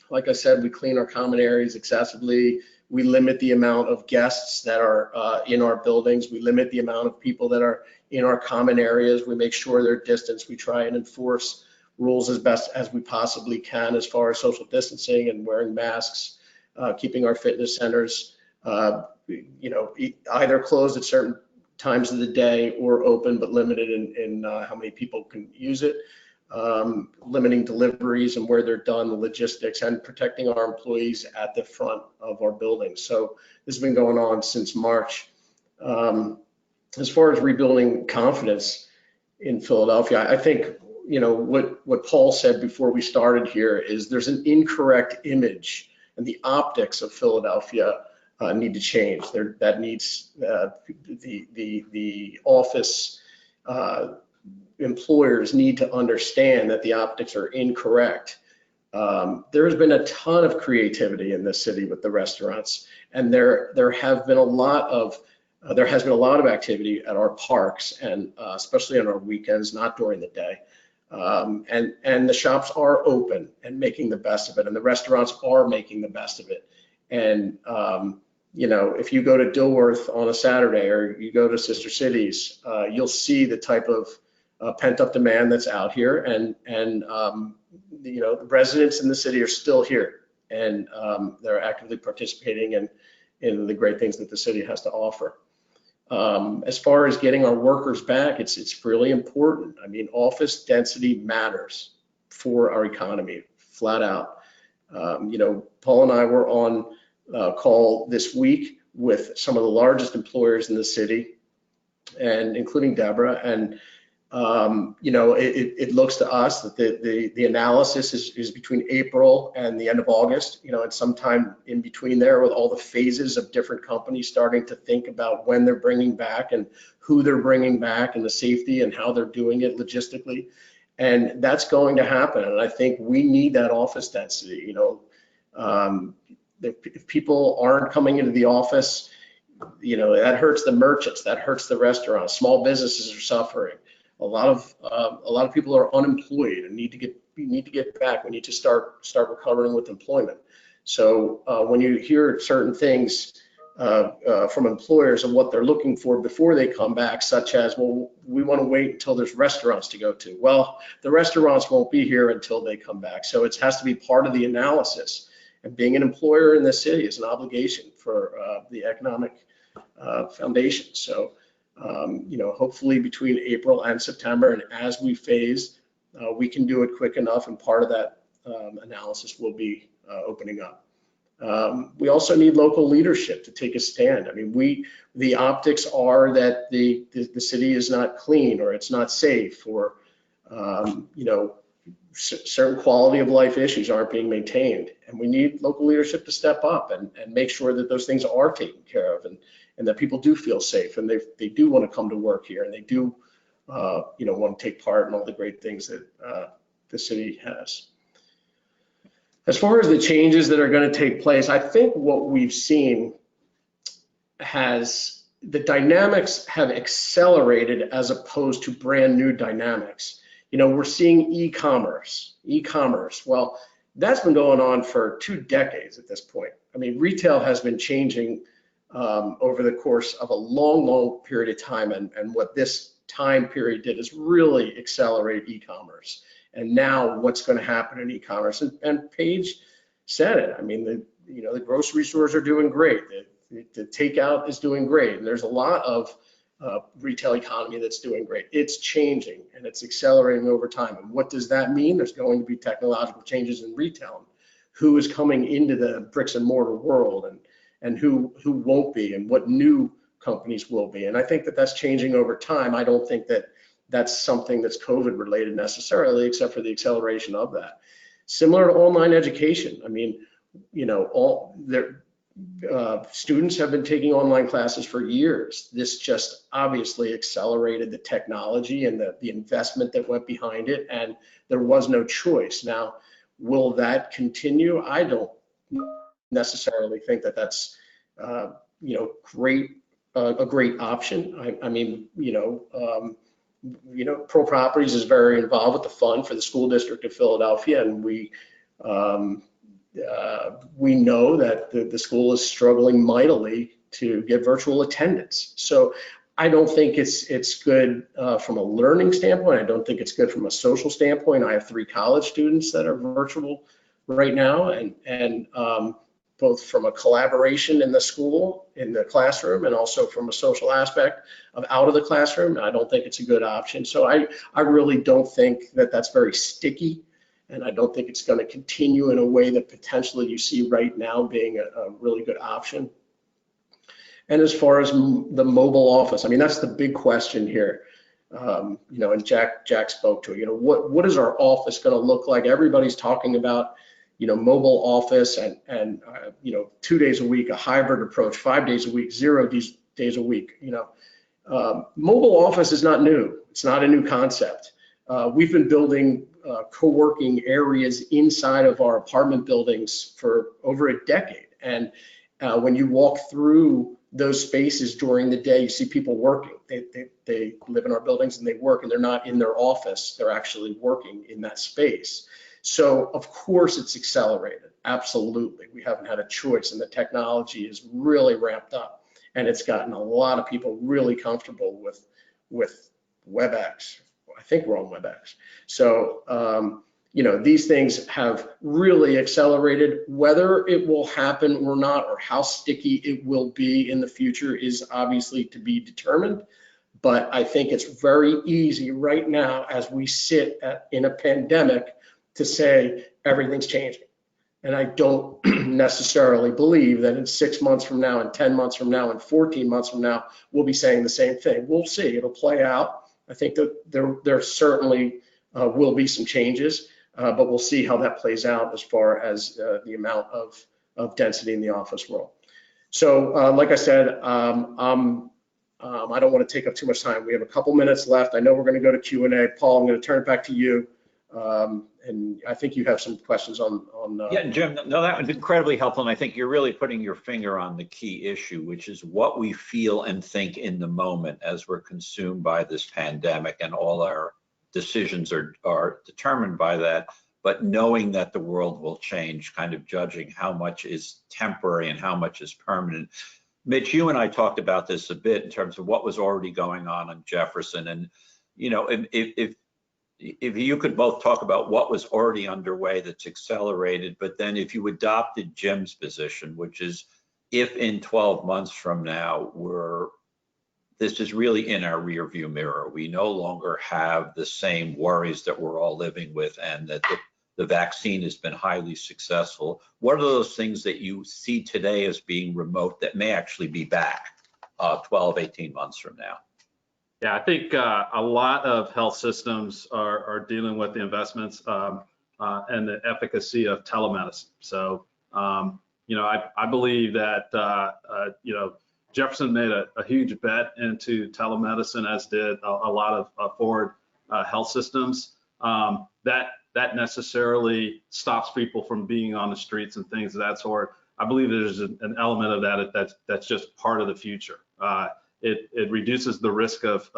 Like I said, we clean our common areas excessively. We limit the amount of guests that are in our buildings. We limit the amount of people that are in our common areas. We make sure they're distanced. We try and enforce rules as best as we possibly can as far as social distancing and wearing masks, keeping our fitness centers, you know, either closed at certain times of the day or open but limited in how many people can use it, limiting deliveries and where they're done, the logistics, and protecting our employees at the front of our buildings. So this has been going on since March. As far as rebuilding confidence in Philadelphia, I think, you know, what Paul said before we started here is there's an incorrect image, and the optics of Philadelphia need to change. That needs the office employers need to understand that the optics are incorrect. There's been a ton of creativity in this city with the restaurants, and there has been a lot of activity at our parks, and especially on our weekends, not during the day. And the shops are open and making the best of it, and the restaurants are making the best of it. And you know, if you go to Dilworth on a Saturday or you go to Sister Cities, you'll see the type of pent-up demand that's out here, and you know, the residents in the city are still here, and they're actively participating in the great things that the city has to offer. As far as getting our workers back, it's really important. I mean, office density matters for our economy, flat out. You know, Paul and I were on call this week with some of the largest employers in the city, and including Deborah. And it looks to us that the analysis is between April and the end of August, and sometime in between there, with all the phases of different companies starting to think about when they're bringing back and who they're bringing back and the safety and how they're doing it logistically. And that's going to happen. And I think we need that office density. If people aren't coming into the office, that hurts the merchants, that hurts the restaurants. Small businesses are suffering. A lot of people are unemployed and need to get back. We need to start recovering with employment. So when you hear certain things from employers of what they're looking for before they come back, such as, well, we want to wait until there's restaurants to go to. Well, the restaurants won't be here until they come back. So it has to be part of the analysis. And being an employer in this city is an obligation for the economic foundation. So, hopefully between April and September, and as we phase, we can do it quick enough, and part of that analysis will be opening up. We also need local leadership to take a stand. I mean, the optics are that the city is not clean, or it's not safe, or certain quality of life issues aren't being maintained, and we need local leadership to step up and make sure that those things are taken care of, and that people do feel safe, and they do want to come to work here, and they do want to take part in all the great things that the city has. As far as the changes that are going to take place, I think what we've seen the dynamics have accelerated as opposed to brand new dynamics. We're seeing e-commerce. Well, that's been going on for 2 decades at this point. I mean, retail has been changing over the course of a long period of time, and what this time period did is really accelerate e-commerce. And now what's going to happen in e-commerce? And Paige said it. I mean, the grocery stores are doing great. The takeout is doing great. And there's a lot of retail economy that's doing great. It's changing, and it's accelerating over time. And what does that mean? There's going to be technological changes in retail. Who is coming into the bricks and mortar world, and who won't be, and what new companies will be. And I think that that's changing over time. I don't think that that's something that's COVID related necessarily, except for the acceleration of that. Similar to online education. I mean, students have been taking online classes for years. This just obviously accelerated the technology and the investment that went behind it, and there was no choice. Now, will that continue? I don't necessarily think that that's a great option. I mean, Pro Properties is very involved with the fund for the school district of Philadelphia, and we know that the school is struggling mightily to get virtual attendance. So I don't think it's good from a learning standpoint. I don't think it's good from a social standpoint. I have 3 college students that are virtual right now, and both from a collaboration in the school, in the classroom, and also from a social aspect of out of the classroom. I don't think it's a good option. So I really don't think that that's very sticky, and I don't think it's going to continue in a way that potentially you see right now being a really good option. And as far as the mobile office, I mean, that's the big question here. And Jack spoke to it. What is our office going to look like? Everybody's talking about mobile office and 2 days a week, a hybrid approach, 5 days a week, 0 days a week. Mobile office is not new. It's not a new concept. We've been building co-working areas inside of our apartment buildings for over a decade. And when you walk through those spaces during the day, you see people working. They live in our buildings and they work, and they're not in their office. They're actually working in that space. So of course it's accelerated. Absolutely. We haven't had a choice, and the technology is really ramped up, and it's gotten a lot of people really comfortable with WebEx. I think we're on WebEx. So, these things have really accelerated. Whether it will happen or not, or how sticky it will be in the future, is obviously to be determined. But I think it's very easy right now, as we sit in a pandemic, to say everything's changing. And I don't necessarily believe that in 6 months from now, and 10 months from now, and 14 months from now, we'll be saying the same thing. We'll see. It'll play out. I think that there certainly will be some changes, but we'll see how that plays out as far as the amount of density in the office world. So like I said, I don't want to take up too much time. We have a couple minutes left. I know we're going to go to Q&A. Paul, I'm going to turn it back to you. And I think you have some questions on Yeah, Jim, no, that was incredibly helpful. And I think you're really putting your finger on the key issue, which is what we feel and think in the moment as we're consumed by this pandemic, and all our decisions are determined by that. But knowing that the world will change, kind of judging how much is temporary and how much is permanent. Mitch, you and I talked about this a bit in terms of what was already going on Jefferson. And, you know, if you could both talk about what was already underway that's accelerated, but then if you adopted Jim's position, which is if in 12 months from now this is really in our rearview mirror, we no longer have the same worries that we're all living with, and that the vaccine has been highly successful. What are those things that you see today as being remote that may actually be back 12, 18 months from now? Yeah, I think a lot of health systems are dealing with the investments and the efficacy of telemedicine. So, you know, I believe that, you know, Jefferson made a huge bet into telemedicine, as did a lot of forward health systems. That necessarily stops people from being on the streets and things of that sort. I believe there's an element of that that's just part of the future. It reduces the risk of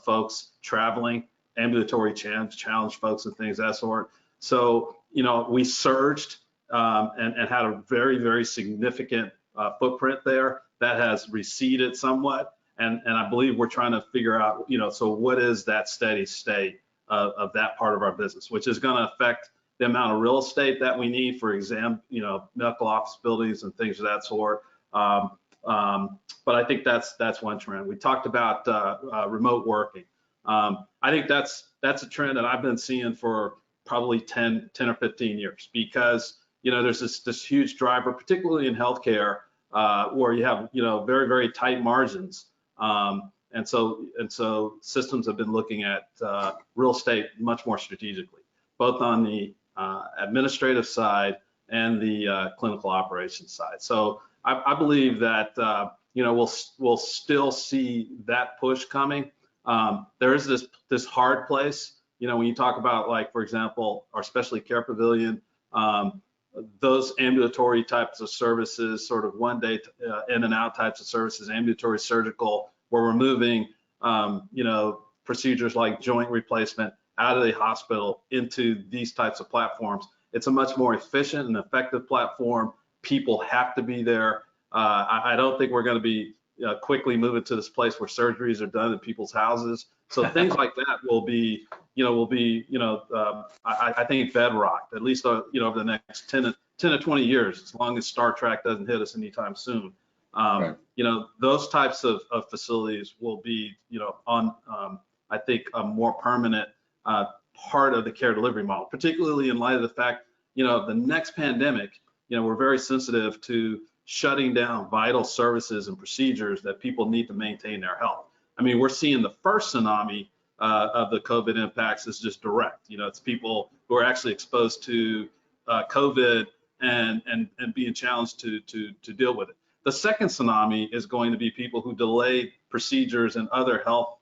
folks traveling, ambulatory challenge folks and things of that sort. So, you know, we surged and had a very, very significant footprint there that has receded somewhat. And I believe we're trying to figure out, you know, so what is that steady state of that part of our business, which is going to affect the amount of real estate that we need for you know, medical office buildings and things of that sort. But I think that's one trend. We talked about remote working. I think that's a trend that I've been seeing for probably 10 or 15 years, because, you know, there's this huge driver, particularly in healthcare, where you have, you know, very, very tight margins. And so systems have been looking at real estate much more strategically, both on the administrative side and the clinical operations side. So I believe that, you know, we'll still see that push coming. There is this hard place, you know, when you talk about, like, for example, our specialty care pavilion, those ambulatory types of services, sort of one day in and out types of services, ambulatory surgical, where we're moving, you know, procedures like joint replacement out of the hospital into these types of platforms. It's a much more efficient and effective platform. People have to be there. I don't think we're going to be quickly moving to this place where surgeries are done in people's houses. So things like that will be, I think bedrock, at least, you know, over the next 10 to 20 years, as long as Star Trek doesn't hit us anytime soon. Right. You know, those types of facilities will be, you know, on, I think, a more permanent part of the care delivery model, particularly in light of the fact, you know, the next pandemic, you know, we're very sensitive to shutting down vital services and procedures that people need to maintain their health. I mean, we're seeing the first tsunami of the COVID impacts is just direct. You know, it's people who are actually exposed to COVID and being challenged to deal with it. The second tsunami is going to be people who delayed procedures and other health,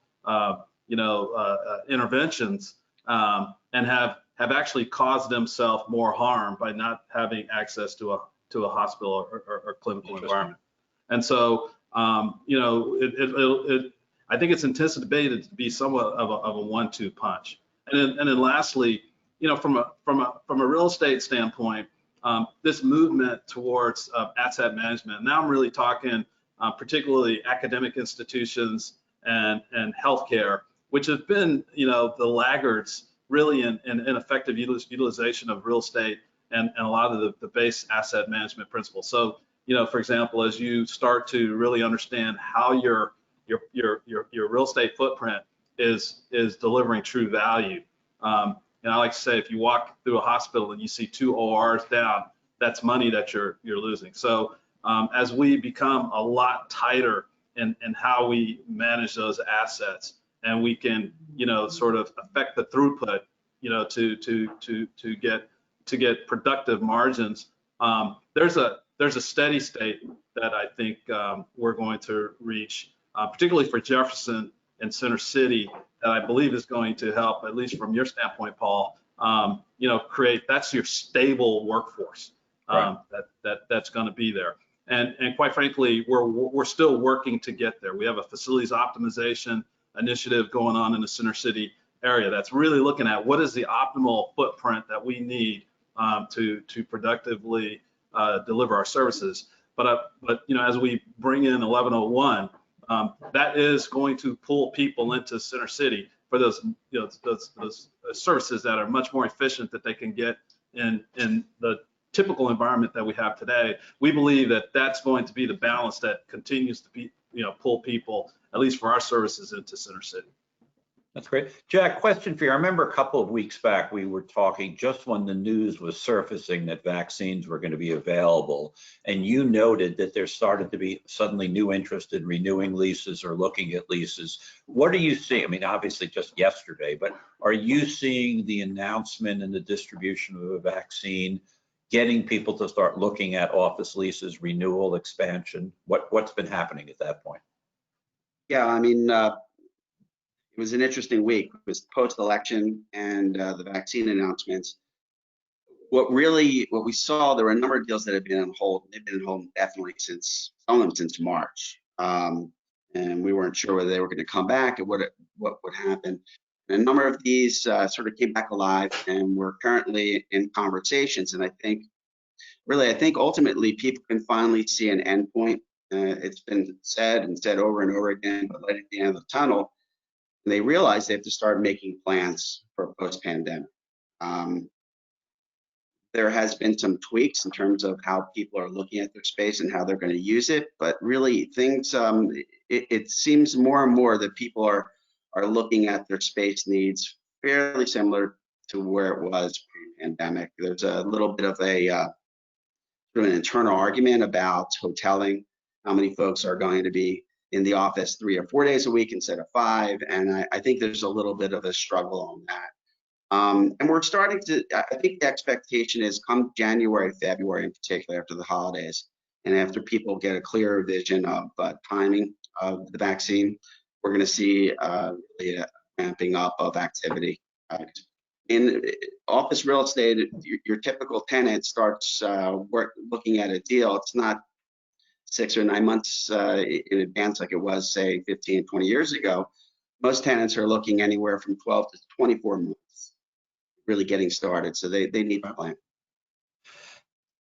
interventions and have actually caused themselves more harm by not having access to a hospital or clinical environment. And so, you know, I think it's anticipated to be somewhat of a 1-2 punch. And then lastly, you know, from a real estate standpoint, this movement towards asset management. Now I'm really talking particularly academic institutions and healthcare, which have been, you know, the laggards really in effective utilization of real estate and a lot of the base asset management principles. So, you know, for example, as you start to really understand how your real estate footprint is delivering true value. And I like to say, if you walk through a hospital and you see 2 ORs down, that's money that you're losing. So as we become a lot tighter in how we manage those assets, and we can, sort of affect the throughput, to get productive margins, there's a steady state that I think we're going to reach, particularly for Jefferson and Center City, that I believe is going to help, at least from your standpoint, Paul, create, that's your stable workforce that's going to be there. And quite frankly, we're still working to get there. We have a facilities optimization initiative going on in the Center City area that's really looking at what is the optimal footprint that we need to productively deliver our services. But as we bring in 1101, that is going to pull people into Center City for those services that are much more efficient that they can get in the typical environment that we have today. We believe that that's going to be the balance that continues to be, pull people, at least for our services, into Center City. That's great. Jack, question for you. I remember a couple of weeks back, we were talking just when the news was surfacing that vaccines were going to be available. And you noted that there started to be suddenly new interest in renewing leases or looking at leases. What are you seeing? I mean, obviously just yesterday, but are you seeing the announcement and the distribution of a vaccine getting people to start looking at office leases, renewal, expansion? What's been happening at that point? Yeah, I mean, it was an interesting week. It was post-election and the vaccine announcements. What we saw, there were a number of deals that had been on hold. They've been on hold definitely since, some of them since March. And we weren't sure whether they were going to come back and what would happen. And a number of these sort of came back alive, and we're currently in conversations. And I think ultimately people can finally see an endpoint. It's been said over and over again, but light at the end of the tunnel. And they realize they have to start making plans for post-pandemic. There has been some tweaks in terms of how people are looking at their space and how they're going to use it, but really things, it seems more and more that people are looking at their space needs fairly similar to where it was pre-pandemic. There's a little bit of an internal argument about hoteling, how many folks are going to be in the office 3 or 4 days a week instead of 5. And I think there's a little bit of a struggle on that. And we're starting to, I think the expectation is come January, February in particular, after the holidays, and after people get a clearer vision of timing of the vaccine, we're going to see really a ramping up of activity. In office real estate, your typical tenant starts looking at a deal. It's not 6 or 9 months in advance like it was, say, 15, 20 years ago. Most tenants are looking anywhere from 12 to 24 months, really getting started. So they need to plan.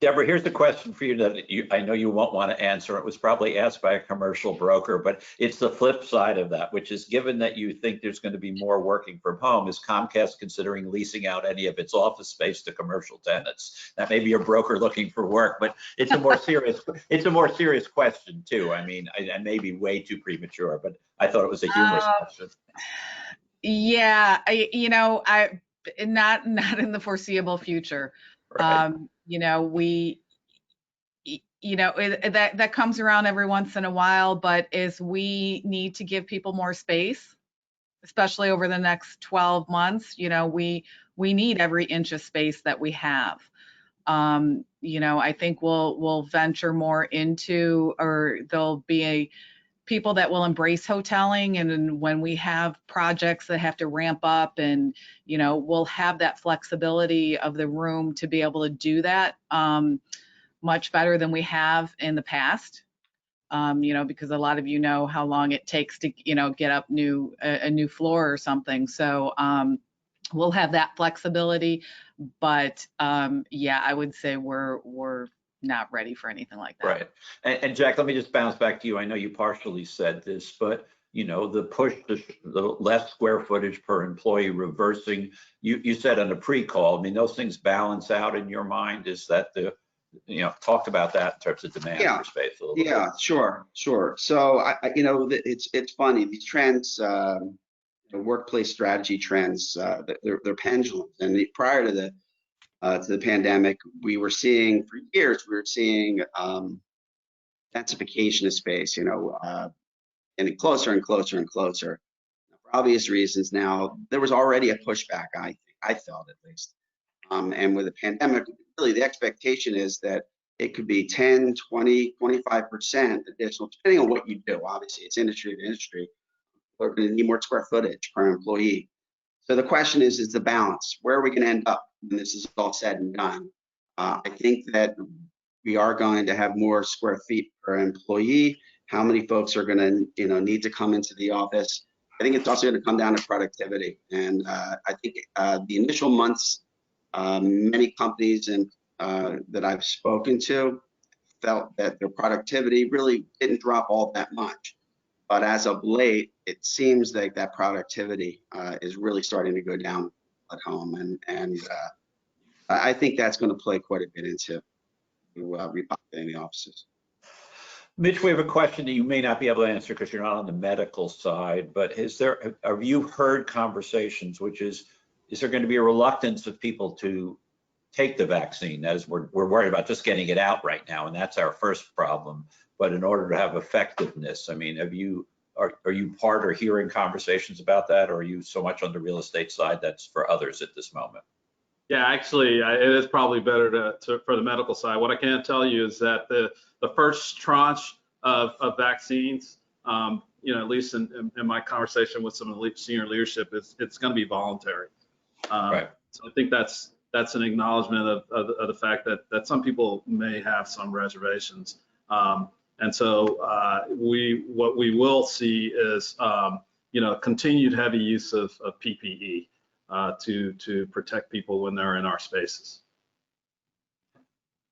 Deborah, here's the question for you that I know you won't want to answer. It was probably asked by a commercial broker, but it's the flip side of that, which is given that you think there's going to be more working from home, is Comcast considering leasing out any of its office space to commercial tenants? That may be a broker looking for work, but it's a more serious question too. I mean, I may be way too premature, but I thought it was a humorous question. Yeah, not in the foreseeable future. Right. That comes around every once in a while, but as we need to give people more space, especially over the next 12 months, we need every inch of space that we have. I think we'll venture more into, or there'll be people that will embrace hoteling, and when we have projects that have to ramp up, and we'll have that flexibility of the room to be able to do that much better than we have in the past, because a lot of how long it takes to get up a new floor or something. So we'll have that flexibility, but yeah, I would say we're not ready for anything like that. Right. And Jack, let me just bounce back to you. I know you partially said this, but the push to the less square footage per employee reversing, you said on a pre-call, I mean, those things balance out in your mind. Is that talk about that in terms of demand for space a little bit. Yeah, sure. So it's funny, these trends, the workplace strategy trends, they're pendulums. And prior to the to the pandemic, we were seeing for years, densification of space, getting closer and closer and closer. For obvious reasons now, there was already a pushback, I felt at least. And with the pandemic, really the expectation is that it could be 10, 20, 25% additional, depending on what you do. Obviously, it's industry to industry. We're going to need more square footage per employee. So the question is the balance. Where are we going to end up when this is all said and done? I think that we are going to have more square feet per employee. How many folks are going to, need to come into the office? I think it's also going to come down to productivity. And I think the initial months, many companies that I've spoken to felt that their productivity really didn't drop all that much. But as of late, it seems like that productivity is really starting to go down at home. And I think that's going to play quite a bit into repopulating the offices. Mitch, we have a question that you may not be able to answer because you're not on the medical side, but have you heard conversations, which is there going to be a reluctance of people to take the vaccine? As we're worried about just getting it out right now, and that's our first problem. But in order to have effectiveness, I mean, are you part or hearing conversations about that, or are you so much on the real estate side that's for others at this moment? Yeah, actually, it is probably better for the medical side. What I can tell you is that the first tranche of vaccines, at least in my conversation with some of the senior leadership, it's going to be voluntary. Right. So I think that's an acknowledgement of the fact that some people may have some reservations. And so what we will see is continued heavy use of PPE to protect people when they're in our spaces.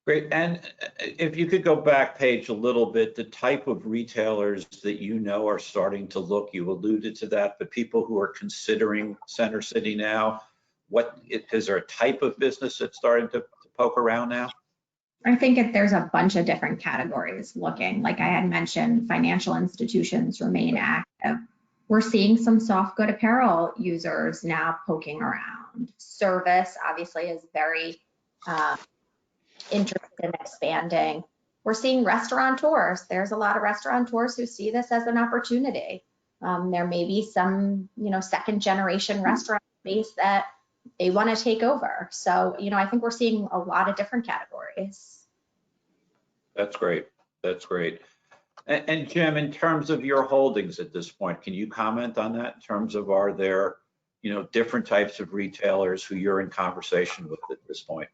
Great. And if you could go back, Paige, a little bit, the type of retailers that are starting to look, you alluded to that, but people who are considering Center City now, is there a type of business that's starting to poke around now? I think there's a bunch of different categories looking. Like I had mentioned, financial institutions remain active. We're seeing some soft good apparel users now poking around. Service obviously is very interested in expanding. We're seeing restaurateurs. There's a lot of restaurateurs who see this as an opportunity. There may be some, second generation restaurant space that they want to take over. So, I think we're seeing a lot of different categories. That's great. That's great. And Jim, in terms of your holdings at this point, can you comment on that in terms of, are there, different types of retailers who you're in conversation with at this point?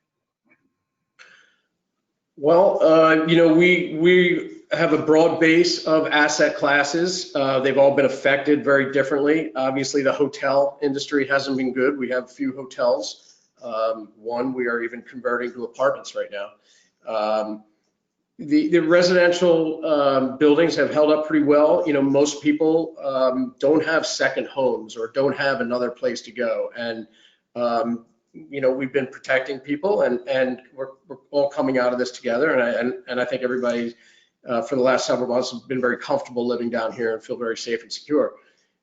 Well, we have a broad base of asset classes. They've all been affected very differently. Obviously, the hotel industry hasn't been good. We have a few hotels. One, we are even converting to apartments right now. The residential buildings have held up pretty well. Most people don't have second homes or don't have another place to go. And, we've been protecting people and we're all coming out of this together. And I think everybody for the last several months has been very comfortable living down here and feel very safe and secure.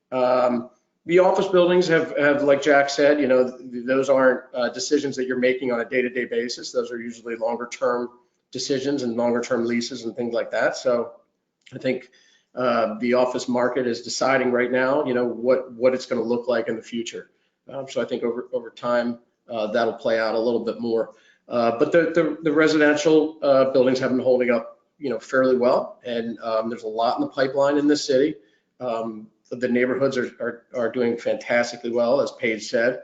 The office buildings have, like Jack said, those aren't decisions that you're making on a day-to-day basis. Those are usually longer term decisions and longer term leases and things like that. So I think the office market is deciding right now, what it's going to look like in the future. So I think over time that'll play out a little bit more. But the residential buildings have been holding up, fairly well. And there's a lot in the pipeline in this city. The neighborhoods are doing fantastically well, as Paige said.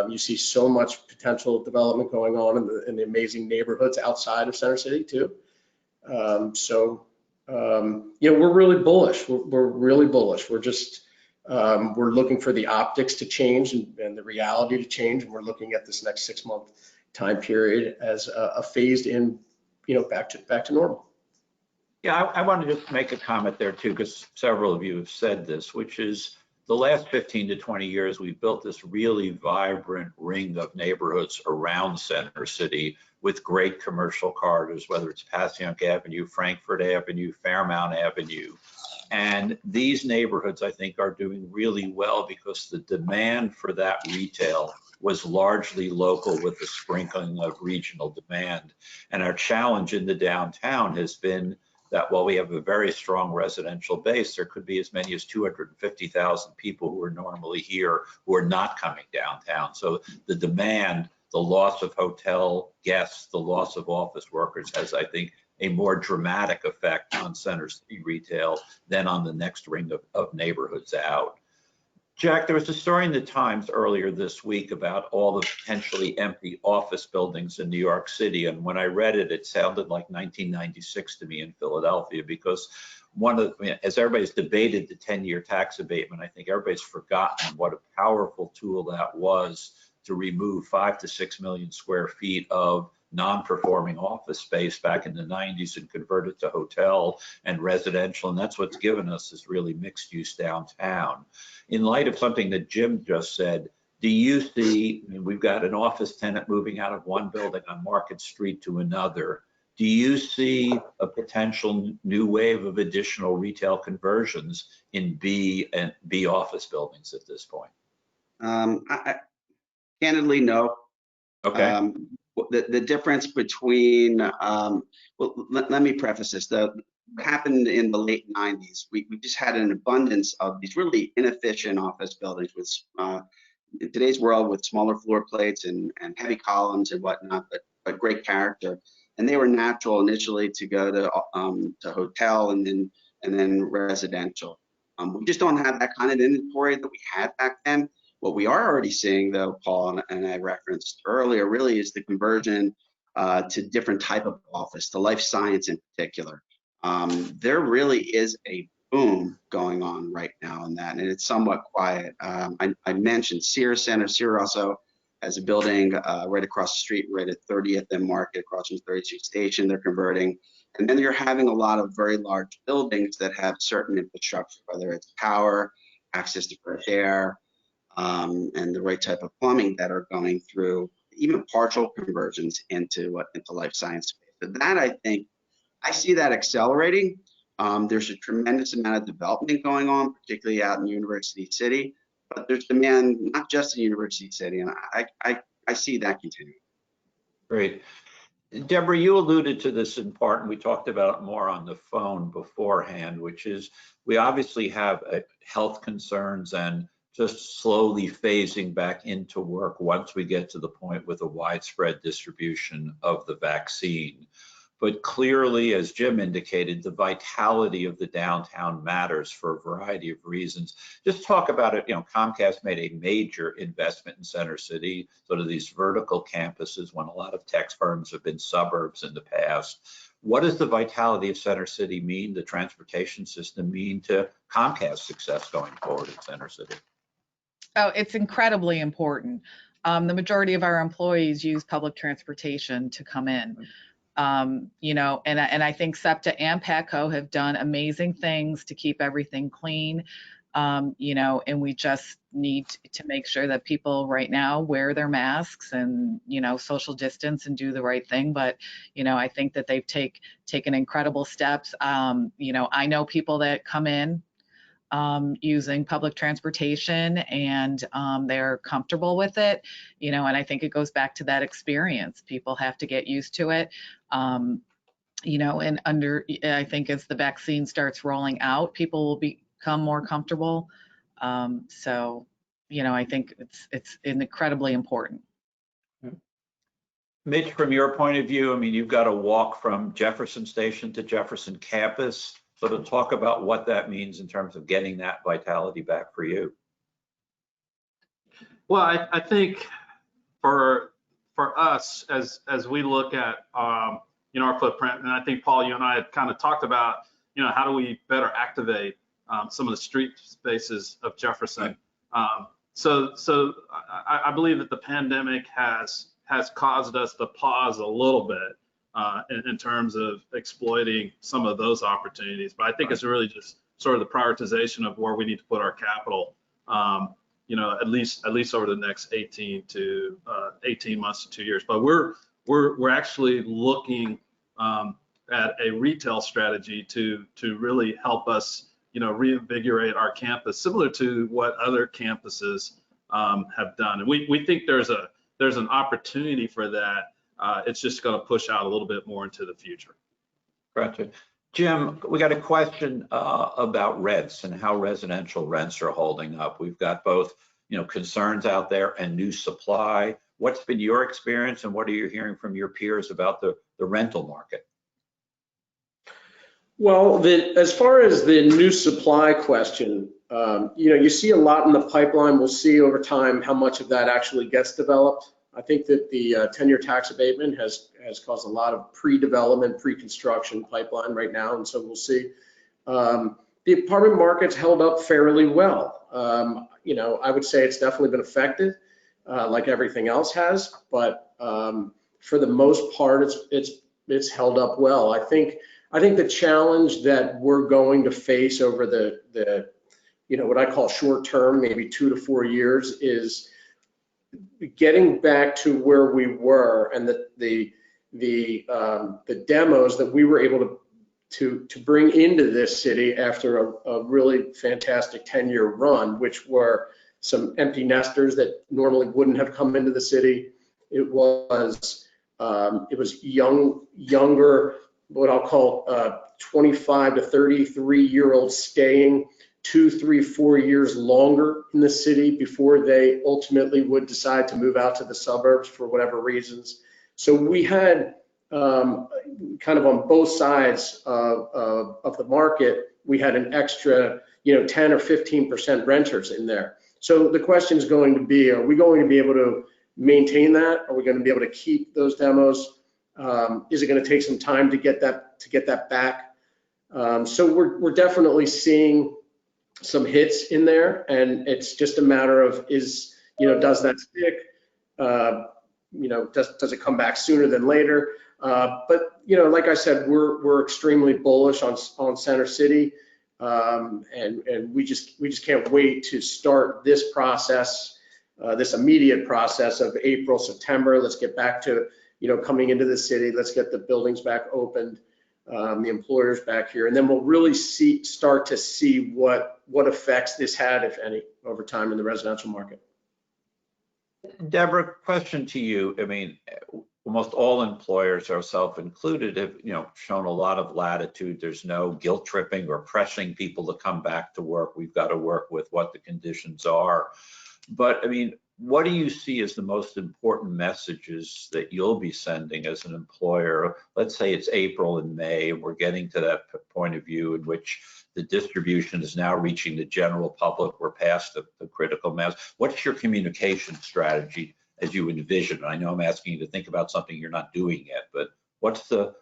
You see so much potential development going on in the amazing neighborhoods outside of Center City too. We're really bullish. We're really bullish. We're just we're looking for the optics to change and the reality to change, and we're looking at this next 6-month time period as a phased in, back to normal. Yeah, I want to just make a comment there too, because several of you have said this, which is the last 15 to 20 years, we've built this really vibrant ring of neighborhoods around Center City with great commercial corridors, whether it's Passyunk Avenue, Frankfurt Avenue, Fairmount Avenue. And these neighborhoods, I think, are doing really well because the demand for that retail was largely local with a sprinkling of regional demand. And our challenge in the downtown has been that while we have a very strong residential base, there could be as many as 250,000 people who are normally here who are not coming downtown. So the demand, the loss of hotel guests, the loss of office workers has, I think, a more dramatic effect on Center City retail than on the next ring of neighborhoods out. Jack, there was a story in the Times earlier this week about all the potentially empty office buildings in New York City. And when I read it, it sounded like 1996 to me in Philadelphia, because as everybody's debated the 10-year tax abatement, I think everybody's forgotten what a powerful tool that was to remove 5 to 6 million square feet of non-performing office space back in the 90s and convert it to hotel and residential. And that's what's given us this really mixed use downtown. In light of something that Jim just said, do you see, I mean, we've got an office tenant moving out of one building on Market Street to another. Do you see a potential new wave of additional retail conversions in B office buildings at this point? Candidly, no. Okay. The difference between, well, let me preface this. What happened in the late 90s, we just had an abundance of these really inefficient office buildings with, in today's world, with smaller floor plates and heavy columns and whatnot, but great character. And they were natural initially to go to hotel and then residential. We just don't have that kind of inventory that we had back then. What we are already seeing, though, Paul, and I referenced earlier, really is the conversion to different type of office, to life science in particular. There really is a boom going on right now in that, and it's somewhat quiet. I mentioned Sears Center. Sears also has a building right across the street, right at 30th and Market, across from 30th Street Station. They're converting. And then you're having a lot of very large buildings that have certain infrastructure, whether it's power, access to fresh air, and the right type of plumbing, that are going through even partial conversions into life science space. But that, I think, I see that accelerating. There's a tremendous amount of development going on, particularly out in University City, but there's demand not just in University City, and I see that continuing. Great. Deborah, you alluded to this in part, and we talked about it more on the phone beforehand, which is we obviously have health concerns and just slowly phasing back into work once we get to the point with a widespread distribution of the vaccine. But clearly, as Jim indicated, the vitality of the downtown matters for a variety of reasons. Just talk about it. You know, Comcast made a major investment in Center City, sort of these vertical campuses, when a lot of tech firms have been suburbs in the past. What does the vitality of Center City mean, the transportation system mean to Comcast's success going forward in Center City? Oh, it's incredibly important. The majority of our employees use public transportation to come in. You know, and I think SEPTA and PATCO have done amazing things to keep everything clean. You know, and we just need to make sure that people right now wear their masks and, you know, social distance and do the right thing. But, you know, I think that they've taken incredible steps. You know, I know people that come in using public transportation, and they're comfortable with it, you know, and I think it goes back to that experience. People have to get used to it, you know, and I think as the vaccine starts rolling out, people will become more comfortable. So, you know, I think it's incredibly important. Mitch, from your point of view, I mean, you've got to walk from Jefferson Station to Jefferson campus. So to talk about what that means in terms of getting that vitality back for you. Well, I think for us, as we look at you know, our footprint, and I think Paul, you and I had kind of talked about, you know, how do we better activate some of the street spaces of Jefferson. So I believe that the pandemic has caused us to pause a little bit in terms of exploiting some of those opportunities. But I think it's really just sort of the prioritization of where we need to put our capital, you know, at least over the next 18 months to 2 years. But we're actually looking at a retail strategy to really help us reinvigorate our campus, similar to what other campuses have done. And we think there's an opportunity for that. It's just going to push out a little bit more into the future. Gotcha. Jim, we got a question about rents and how residential rents are holding up. We've got both, concerns out there and new supply. What's been your experience, and what are you hearing from your peers about the rental market? Well, as far as the new supply question, you see a lot in the pipeline. We'll see over time how much of that actually gets developed. I think that the 10-year tax abatement has caused a lot of pre-development, pre-construction pipeline right now, and so we'll see. The apartment market's held up fairly well. I would say it's definitely been affected, like everything else has, but for the most part, it's held up well. I think the challenge that we're going to face over the what I call short term, maybe 2 to 4 years, is getting back to where we were, and the demos that we were able to bring into this city after a really fantastic 10-year run, which were some empty nesters that normally wouldn't have come into the city. It was younger, what I'll call 25 to 33-year-olds staying 2, 3, 4 years longer in the city before they ultimately would decide to move out to the suburbs for whatever reasons. So we had kind of on both sides of the market, we had an extra 10 or 15% renters in there. So the question is going to be, are we going to be able to maintain that? Are we going to be able to keep those demos? Is it going to take some time to get that back? So we're definitely seeing some hits in there, and it's just a matter of does that stick? Does it come back sooner than later? But like I said, we're extremely bullish on Center City, and we just can't wait to start this process, this immediate process of April, September. Let's get back to coming into the city. Let's get the buildings back opened, the employers back here, and then we'll really start to see what effects this had, if any, over time in the residential market. Deborah, question to you. I mean, almost all employers, ourselves included, have shown a lot of latitude. There's no guilt tripping or pressing people to come back to work. We've got to work with what the conditions are. But I mean, what do you see as the most important messages that you'll be sending as an employer? Let's say it's April and May, and we're getting to that point of view in which the distribution is now reaching the general public. We're past the critical mass. What's your communication strategy as you envision? I know I'm asking you to think about something you're not doing yet, but what's the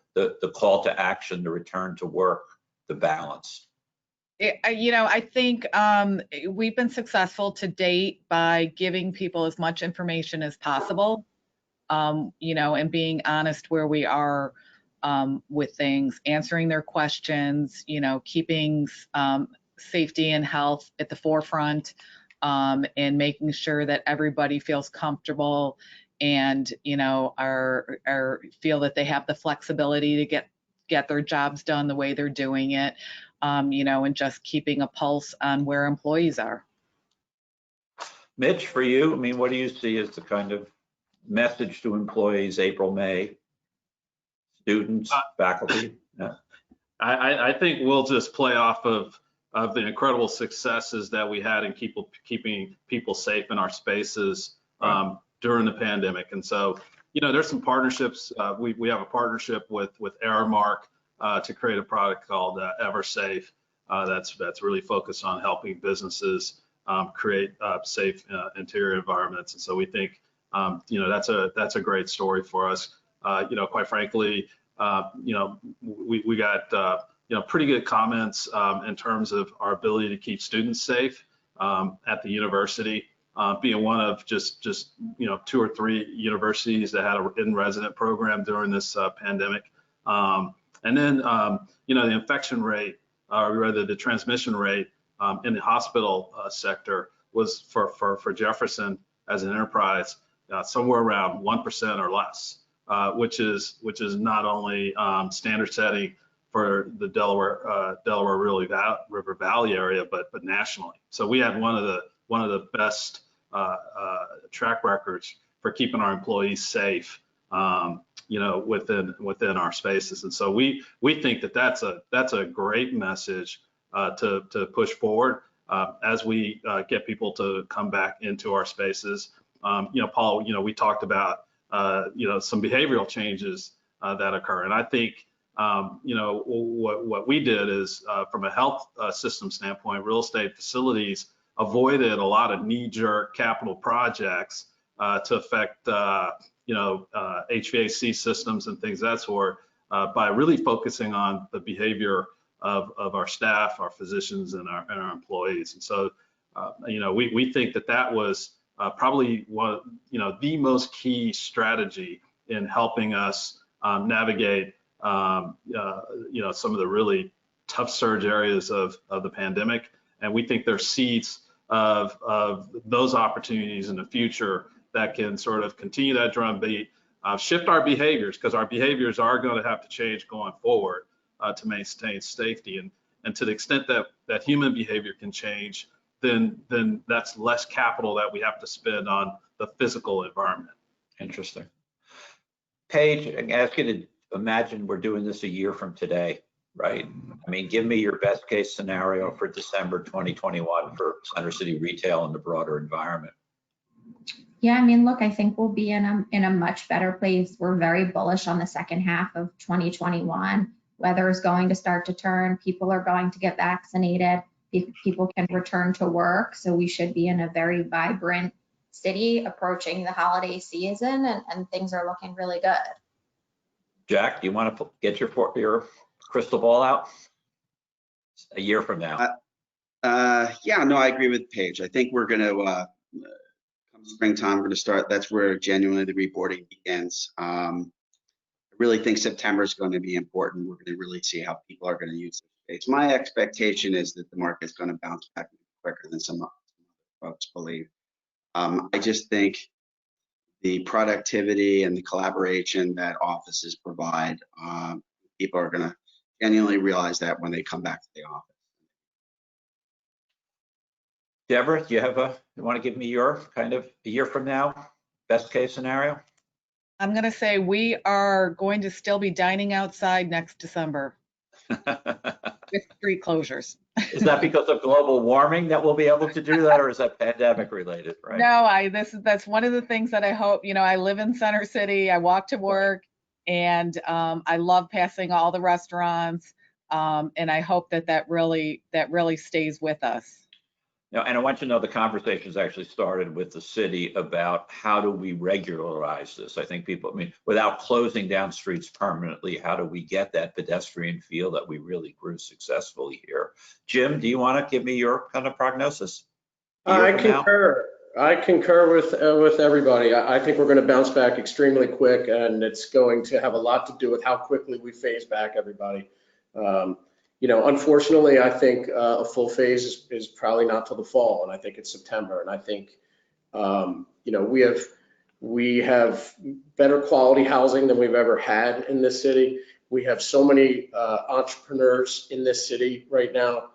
call to action, the return to work, the balance? I think we've been successful to date by giving people as much information as possible, and being honest where we are with things, answering their questions, keeping safety and health at the forefront, and making sure that everybody feels comfortable and, feel that they have the flexibility to get their jobs done the way they're doing it. And just keeping a pulse on where employees are. Mitch, for you, I mean, what do you see as the kind of message to employees, April, May, students, faculty? Yeah. I think we'll just play off of the incredible successes that we had in keeping people safe in our spaces during the pandemic. And so, there's some partnerships. We have a partnership with Aramark to create a product called EverSafe that's really focused on helping businesses create safe interior environments. And so we think that's a great story for us. Quite frankly, we got pretty good comments in terms of our ability to keep students safe at the university, being one of just 2 or 3 universities that had an in-resident program during this pandemic. And then, the infection rate, or rather the transmission rate in the hospital sector was for Jefferson as an enterprise somewhere around 1% or less, which is not only standard setting, for the Delaware River Valley area, but nationally. So we had one of the best track records for keeping our employees safe, within our spaces. And so we think that that's a great message to push forward as we get people to come back into our spaces. Paul, we talked about some behavioral changes that occur, and I think what we did is from a health system standpoint, real estate facilities avoided a lot of knee-jerk capital projects to affect HVAC systems and things of that sort by really focusing on the behavior of our staff, our physicians, and our employees. And so we think that was probably one the most key strategy in helping us navigate some of the really tough surge areas of the pandemic. And we think there's seeds of those opportunities in the future that can sort of continue that drumbeat, shift our behaviors, because our behaviors are going to have to change going forward to maintain safety. And to the extent that human behavior can change, then that's less capital that we have to spend on the physical environment. Interesting. Paige, I ask you to imagine we're doing this a year from today, right? I mean, give me your best case scenario for December 2021 for Center City retail and the broader environment. Yeah, I mean, look, I think we'll be in a much better place. We're very bullish on the second half of 2021. Weather is going to start to turn. People are going to get vaccinated. People can return to work. So we should be in a very vibrant city approaching the holiday season, and things are looking really good. Jack, do you want to get your crystal ball out a year from now? Yeah, no, I agree with Paige. I think we're going to come springtime, we're going to start. That's where genuinely the reboarding begins. I really think September is going to be important. We're going to really see how people are going to use the space. My expectation is that the market is going to bounce back quicker than some folks believe. I just think the productivity and the collaboration that offices provide, people are going to genuinely realize that when they come back to the office. Deborah, do you want to give me your kind of a year from now, best case scenario? I'm going to say we are going to still be dining outside next December with street closures. Is that because of global warming that we'll be able to do that, or is that pandemic related? Right? No, that's one of the things that I hope. I live in Center City. I walk to work, and I love passing all the restaurants, and I hope that really stays with us. And I want you to know the conversations actually started with the city about how do we regularize this. I think people, without closing down streets permanently, how do we get that pedestrian feel that we really grew successfully here? Jim, do you want to give me your kind of prognosis? I concur with everybody. I think we're going to bounce back extremely quick, and it's going to have a lot to do with how quickly we phase back everybody. Unfortunately, I think a full phase is probably not till the fall, and I think it's September. And I think, we have better quality housing than we've ever had in this city. We have so many entrepreneurs in this city right now.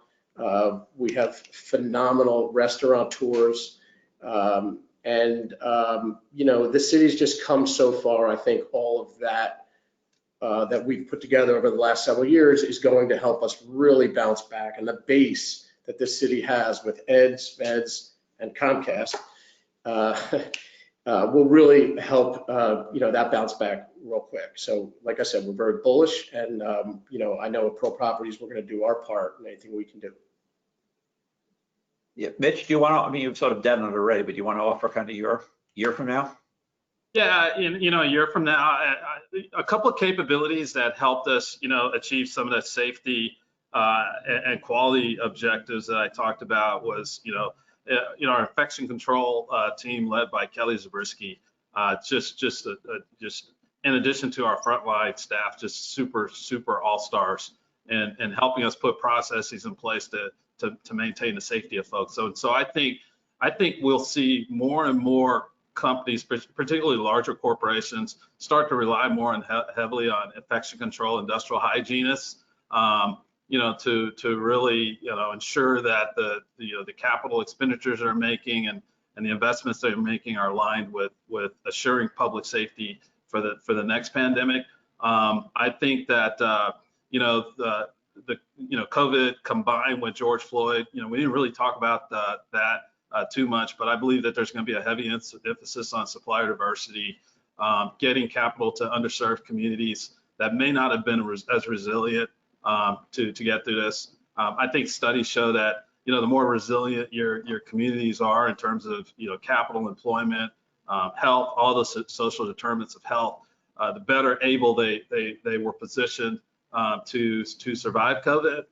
We have phenomenal restaurateurs, and the city's just come so far. I think all of that that we've put together over the last several years is going to help us really bounce back. And the base that this city has with EDS, VEDS, and Comcast will really help, that bounce back real quick. So like I said, we're very bullish, and, I know at Pearl Properties, we're going to do our part in anything we can do. Yeah, Mitch, do you want to, you've sort of done it already, but do you want to offer kind of your year from now? Yeah, a year from now, a couple of capabilities that helped us, achieve some of that safety and quality objectives that I talked about was, our infection control team led by Kelly Zabriskie, just in addition to our frontline staff, just super all-stars and helping us put processes in place to maintain the safety of folks. So I think we'll see more and more companies, particularly larger corporations, start to rely more heavily on infection control, industrial hygienists to really, ensure that the capital expenditures they're making and the investments they're making are aligned with assuring public safety for the next pandemic. I think that, the COVID combined with George Floyd, we didn't really talk about that too much, but I believe that there's going to be a heavy emphasis on supplier diversity, getting capital to underserved communities that may not have been as resilient to get through this. I think studies show that, the more resilient your communities are in terms of, capital, employment, health, all the social determinants of health, the better able they were positioned to survive COVID.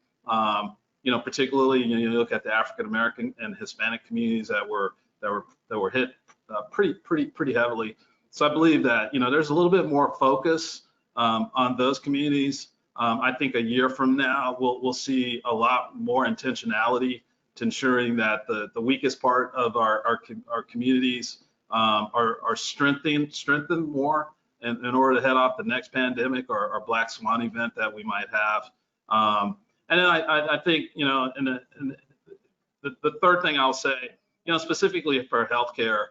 Particularly, you look at the African American and Hispanic communities that were hit pretty heavily. So I believe that there's a little bit more focus on those communities. I think a year from now we'll see a lot more intentionality to ensuring that the weakest part of our communities are strengthened more in order to head off the next pandemic or black swan event that we might have. And then I think, and the third thing I'll say, specifically for healthcare,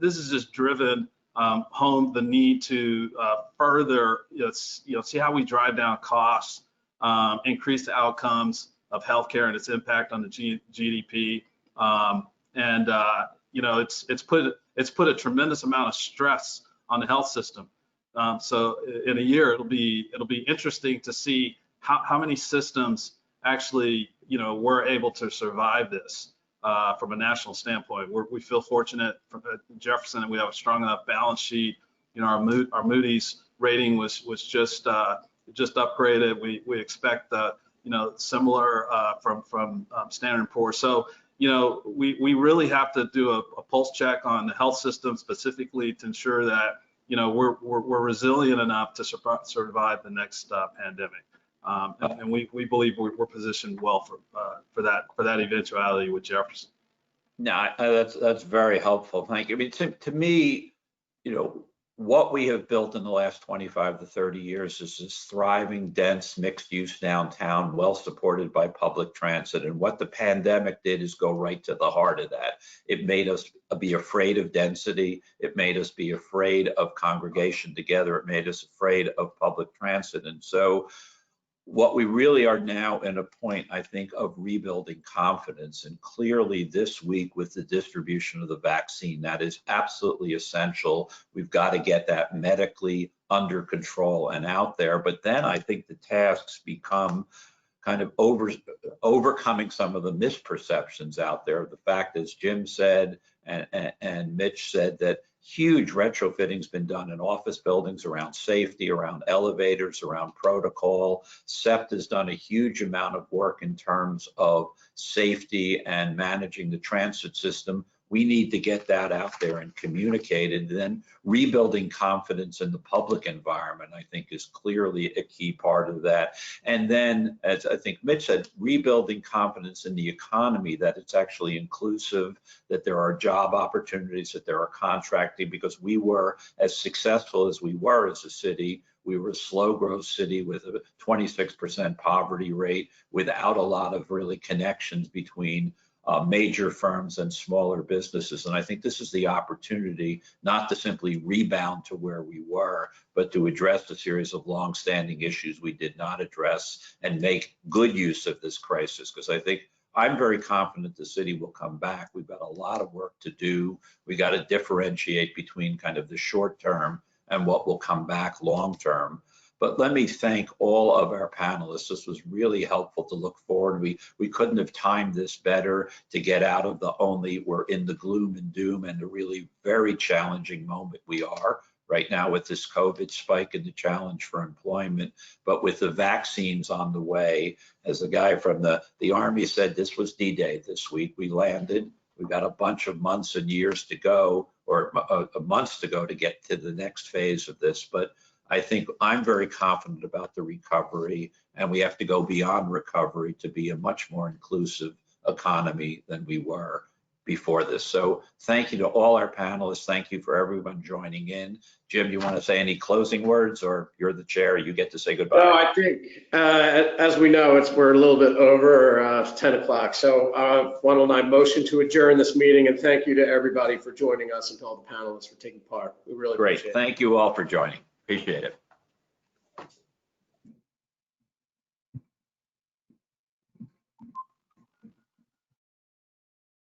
this is just driven home the need to further, see how we drive down costs, increase the outcomes of healthcare and its impact on the GDP. It's put a tremendous amount of stress on the health system. So in a year, it'll be interesting to see how many systems actually, were able to survive this from a national standpoint. We feel fortunate from Jefferson that we have a strong enough balance sheet. Our Moody's rating was just upgraded. We expect similar from Standard & Poor's. So we really have to do a pulse check on the health system specifically to ensure that we're resilient enough to survive the next pandemic. And we believe we're positioned well for that eventuality with Jefferson. No, that's very helpful. Thank you. I mean, to me, what we have built in the last 25 to 30 years is this thriving, dense, mixed-use downtown, well supported by public transit. And what the pandemic did is go right to the heart of that. It made us be afraid of density. It made us be afraid of congregation together. It made us afraid of public transit. And so what we really are now in a point, I think, of rebuilding confidence. And clearly this week with the distribution of the vaccine, that is absolutely essential. We've got to get that medically under control and out there. But then I think the tasks become kind of overcoming some of the misperceptions out there. The fact, as Jim said, and Mitch said, that huge retrofitting's been done in office buildings around safety, around elevators, around protocol. CEPT has done a huge amount of work in terms of safety and managing the transit system. We need to get that out there and communicated. Then rebuilding confidence in the public environment, I think, is clearly a key part of that. And then, as I think Mitch said, rebuilding confidence in the economy, that it's actually inclusive, that there are job opportunities, that there are contracting, because we were as successful as we were as a city. We were a slow growth city with a 26% poverty rate without a lot of really connections between major firms and smaller businesses. And I think this is the opportunity not to simply rebound to where we were, but to address a series of longstanding issues we did not address and make good use of this crisis. Because I think I'm very confident the city will come back. We've got a lot of work to do. We got to differentiate between kind of the short term and what will come back long term. But let me thank all of our panelists. This was really helpful to look forward. We couldn't have timed this better to get out of the only we're in the gloom and doom and a really very challenging moment we are right now with this COVID spike and the challenge for employment. But with the vaccines on the way, as the guy from the Army said, this was D-Day this week. We landed. We've got a bunch of months and years to go, or months to go to get to the next phase of this. But I think I'm very confident about the recovery, and we have to go beyond recovery to be a much more inclusive economy than we were. before this. So thank you to all our panelists. Thank you for everyone joining in. Jim, you want to say any closing words, or you're the chair, you get to say goodbye? No, I think, as we know, we're a little bit over 10 o'clock. So why don't I motion to adjourn this meeting, and thank you to everybody for joining us and to all the panelists for taking part. We really Great. appreciate it. Thank you all for joining. Appreciate it.